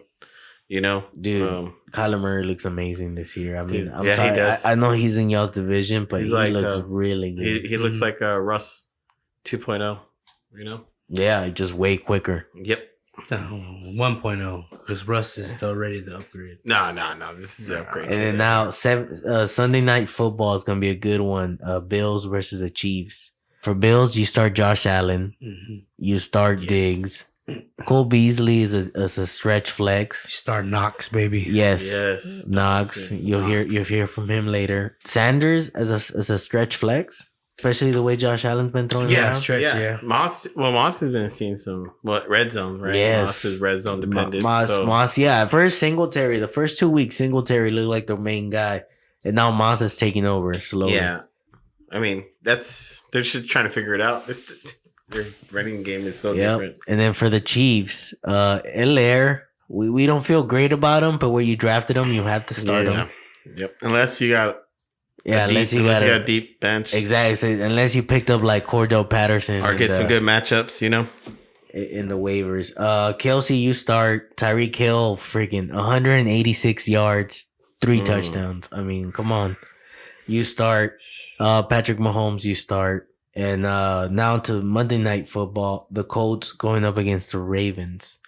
Dude, Kyler Murray looks amazing this year. I mean, Dude, I'm yeah, sorry. he does. I know he's in y'all's division, but He's he like, looks really good. He looks like Russ 2.0, Yeah, just way quicker. Yep. 1.0, because Russ is still ready to upgrade. No. This is an upgrade. And then now Sunday night football is gonna be a good one. Bills versus the Chiefs. For Bills, you start Josh Allen. Mm-hmm. You start Diggs. Cole Beasley is a stretch flex. Start Knox, baby. Yes, Knox. You'll hear from him later. Sanders as a stretch flex, especially the way Josh Allen's been throwing around. Stretch. Yeah. Moss has been seeing some red zone, right? Yes. Moss is red zone dependent. Moss. Yeah, at first Singletary. The first 2 weeks, Singletary looked like the main guy, and now Moss is taking over slowly. Yeah, I mean they're just trying to figure it out. Their running game is so different. And then for the Chiefs, Hilaire, we don't feel great about him, but where you drafted him, you have to start him. Yep. Unless you got unless you got a deep bench. Exactly. Unless you picked up like Cordell Patterson Or get some good matchups, in the waivers. Kelsey, you start. Tyreek Hill, freaking 186 yards, 3 touchdowns. I mean, come on. You start. Patrick Mahomes, you start. And now to Monday Night Football, the Colts going up against the Ravens.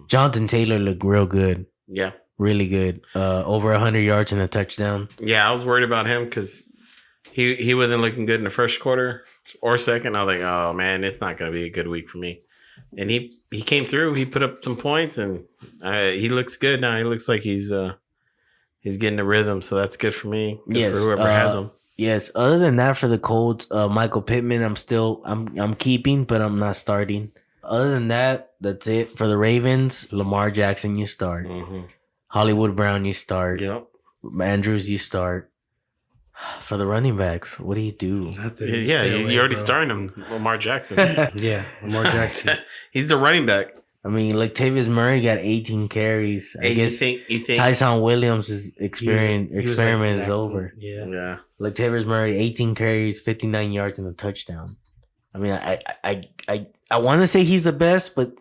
Jonathan Taylor looked real good. Yeah. Really good. Over 100 yards and a touchdown. Yeah, I was worried about him because he wasn't looking good in the first quarter or second. I was like, oh, man, it's not going to be a good week for me. And he came through. He put up some points, and he looks good now. He looks like he's getting the rhythm, so that's good for me. Good for whoever has him. Yes. Other than that, for the Colts, Michael Pittman, I'm keeping, but I'm not starting. Other than that, that's it. For the Ravens, Lamar Jackson, you start. Mm-hmm. Hollywood Brown, you start. Yep. Andrews, you start. For the running backs, what do you do? You already starting him, Lamar Jackson. Yeah, Lamar Jackson. He's the running back. I mean, Latavius Murray got 18 carries. I guess you think Tyson Williams' experiment is over. Yeah. Latavius Murray, 18 carries, 59 yards, and a touchdown. I mean, I want to say he's the best, but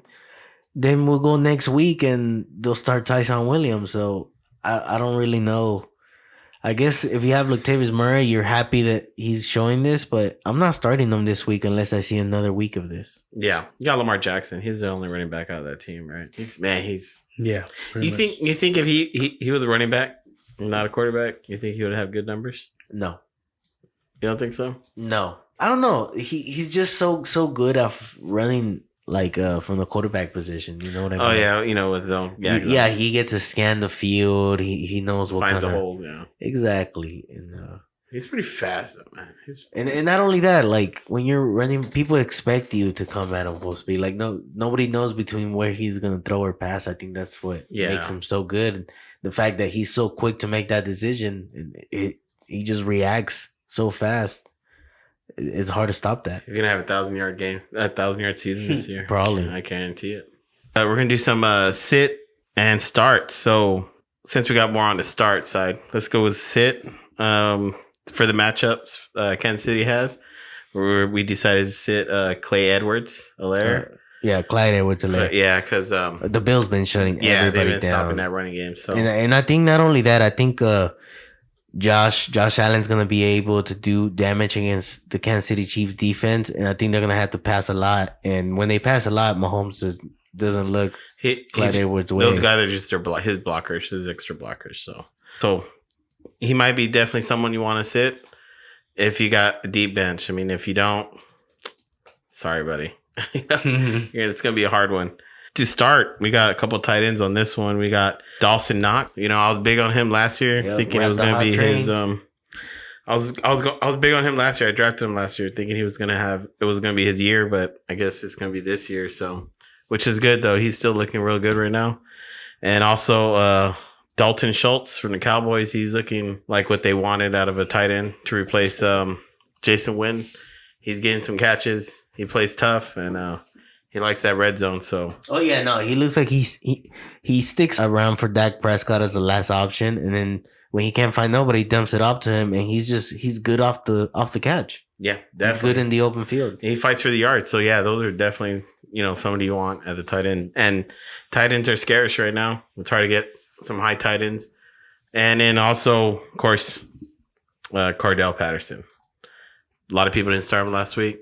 then we'll go next week and they'll start Tyson Williams. So I don't really know. I guess if you have Latavius Murray, you're happy that he's showing this, but I'm not starting him this week unless I see another week of this. Yeah, you got Lamar Jackson. He's the only running back out of that team, right? He's yeah. You think if he was a running back, not a quarterback, you think he would have good numbers? No, you don't think so? No, I don't know. He's just so good at running. Like from the quarterback position, you know what I mean? Oh yeah, with them. Yeah, he gets to scan the field. He knows what finds kind the of holes. Yeah, exactly. And he's pretty fast, though, man. And not only that, like when you're running, people expect you to come at him full speed. Like nobody knows between where he's gonna throw or pass. I think that's what makes him so good. The fact that he's so quick to make that decision, and he just reacts so fast. It's hard to stop that. He's gonna have a 1,000-yard season this year. Probably, I guarantee it. We're gonna do some sit and start. So since we got more on the start side, let's go with sit. For the matchups, Kansas City has, where we decided to sit Clay Edwards-Helaire. Yeah, Clyde Edwards-Helaire. Yeah, because the Bills been shutting everybody they've been down. stopping that running game. So and I think not only that, I think Josh Allen's gonna be able to do damage against the Kansas City Chiefs defense, and I think they're gonna have to pass a lot. And when they pass a lot, Mahomes doesn't look Clyde Edwards' way. Those guys are just his blockers, his extra blockers. So he might be definitely someone you want to sit if you got a deep bench. I mean, if you don't, sorry, buddy. It's gonna be a hard one. To start, we got a couple tight ends on this one. We got Dawson Knox. I was big on him last year, thinking it was going to be his. I was big on him last year. I drafted him last year, thinking it was going to be his year, but I guess it's going to be this year. So, which is good though. He's still looking real good right now. And also Dalton Schultz from the Cowboys. He's looking like what they wanted out of a tight end to replace Jason Wynn. He's getting some catches. He plays tough and. He likes that red zone, so. Oh yeah, no, he looks like he sticks around for Dak Prescott as the last option, and then when he can't find nobody, he dumps it up to him, and he's good off the catch. Yeah, definitely. He's good in the open field. And he fights for the yards, so yeah, those are definitely somebody you want at the tight end. And tight ends are scarce right now. It's hard to get some high tight ends. And then also, of course, Cordell Patterson. A lot of people didn't start him last week.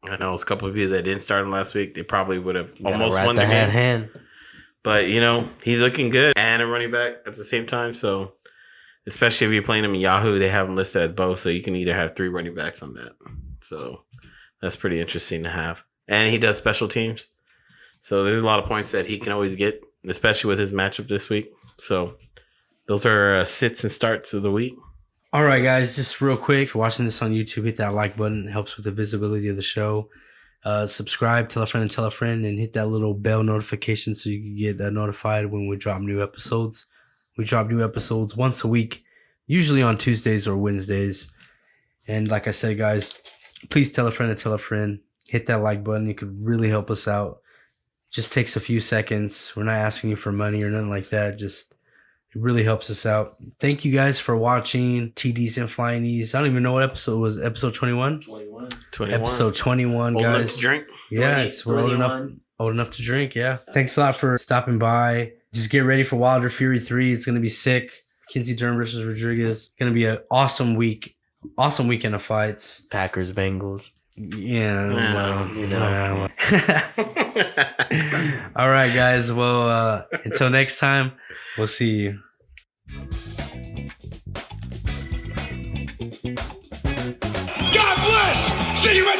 I know it's a couple of people that didn't start him last week. They probably would have almost won the game. hand. But, you know, he's looking good and a running back at the same time. So, especially if you're playing him in Yahoo, they have him listed as both. So, you can either have 3 running backs on that. So, that's pretty interesting to have. And he does special teams. So, there's a lot of points that he can always get, especially with his matchup this week. So, those are sits and starts of the week. All right, guys, just real quick, if you're watching this on YouTube, hit that like button. It helps with the visibility of the show. Subscribe, tell a friend, and hit that little bell notification so you can get notified when we drop new episodes. We drop new episodes once a week, usually on Tuesdays or Wednesdays. And like I said, guys, please tell a friend. Hit that like button. It could really help us out. It just takes a few seconds. We're not asking you for money or nothing like that. Just it really helps us out. Thank you guys for watching TDs and Flying E's. I don't even know what episode it was. Episode 21? 21. Episode 21, Old guys. enough to drink? Yeah, we're old enough to drink, yeah. Thanks a lot for stopping by. Just get ready for Wilder Fury 3. It's going to be sick. Kinsey Dern versus Rodriguez. Going to be an awesome week. Awesome weekend of fights. Packers, Bengals. Yeah, well, you know. All right, guys. Well, until next time, we'll see you. God bless! See you at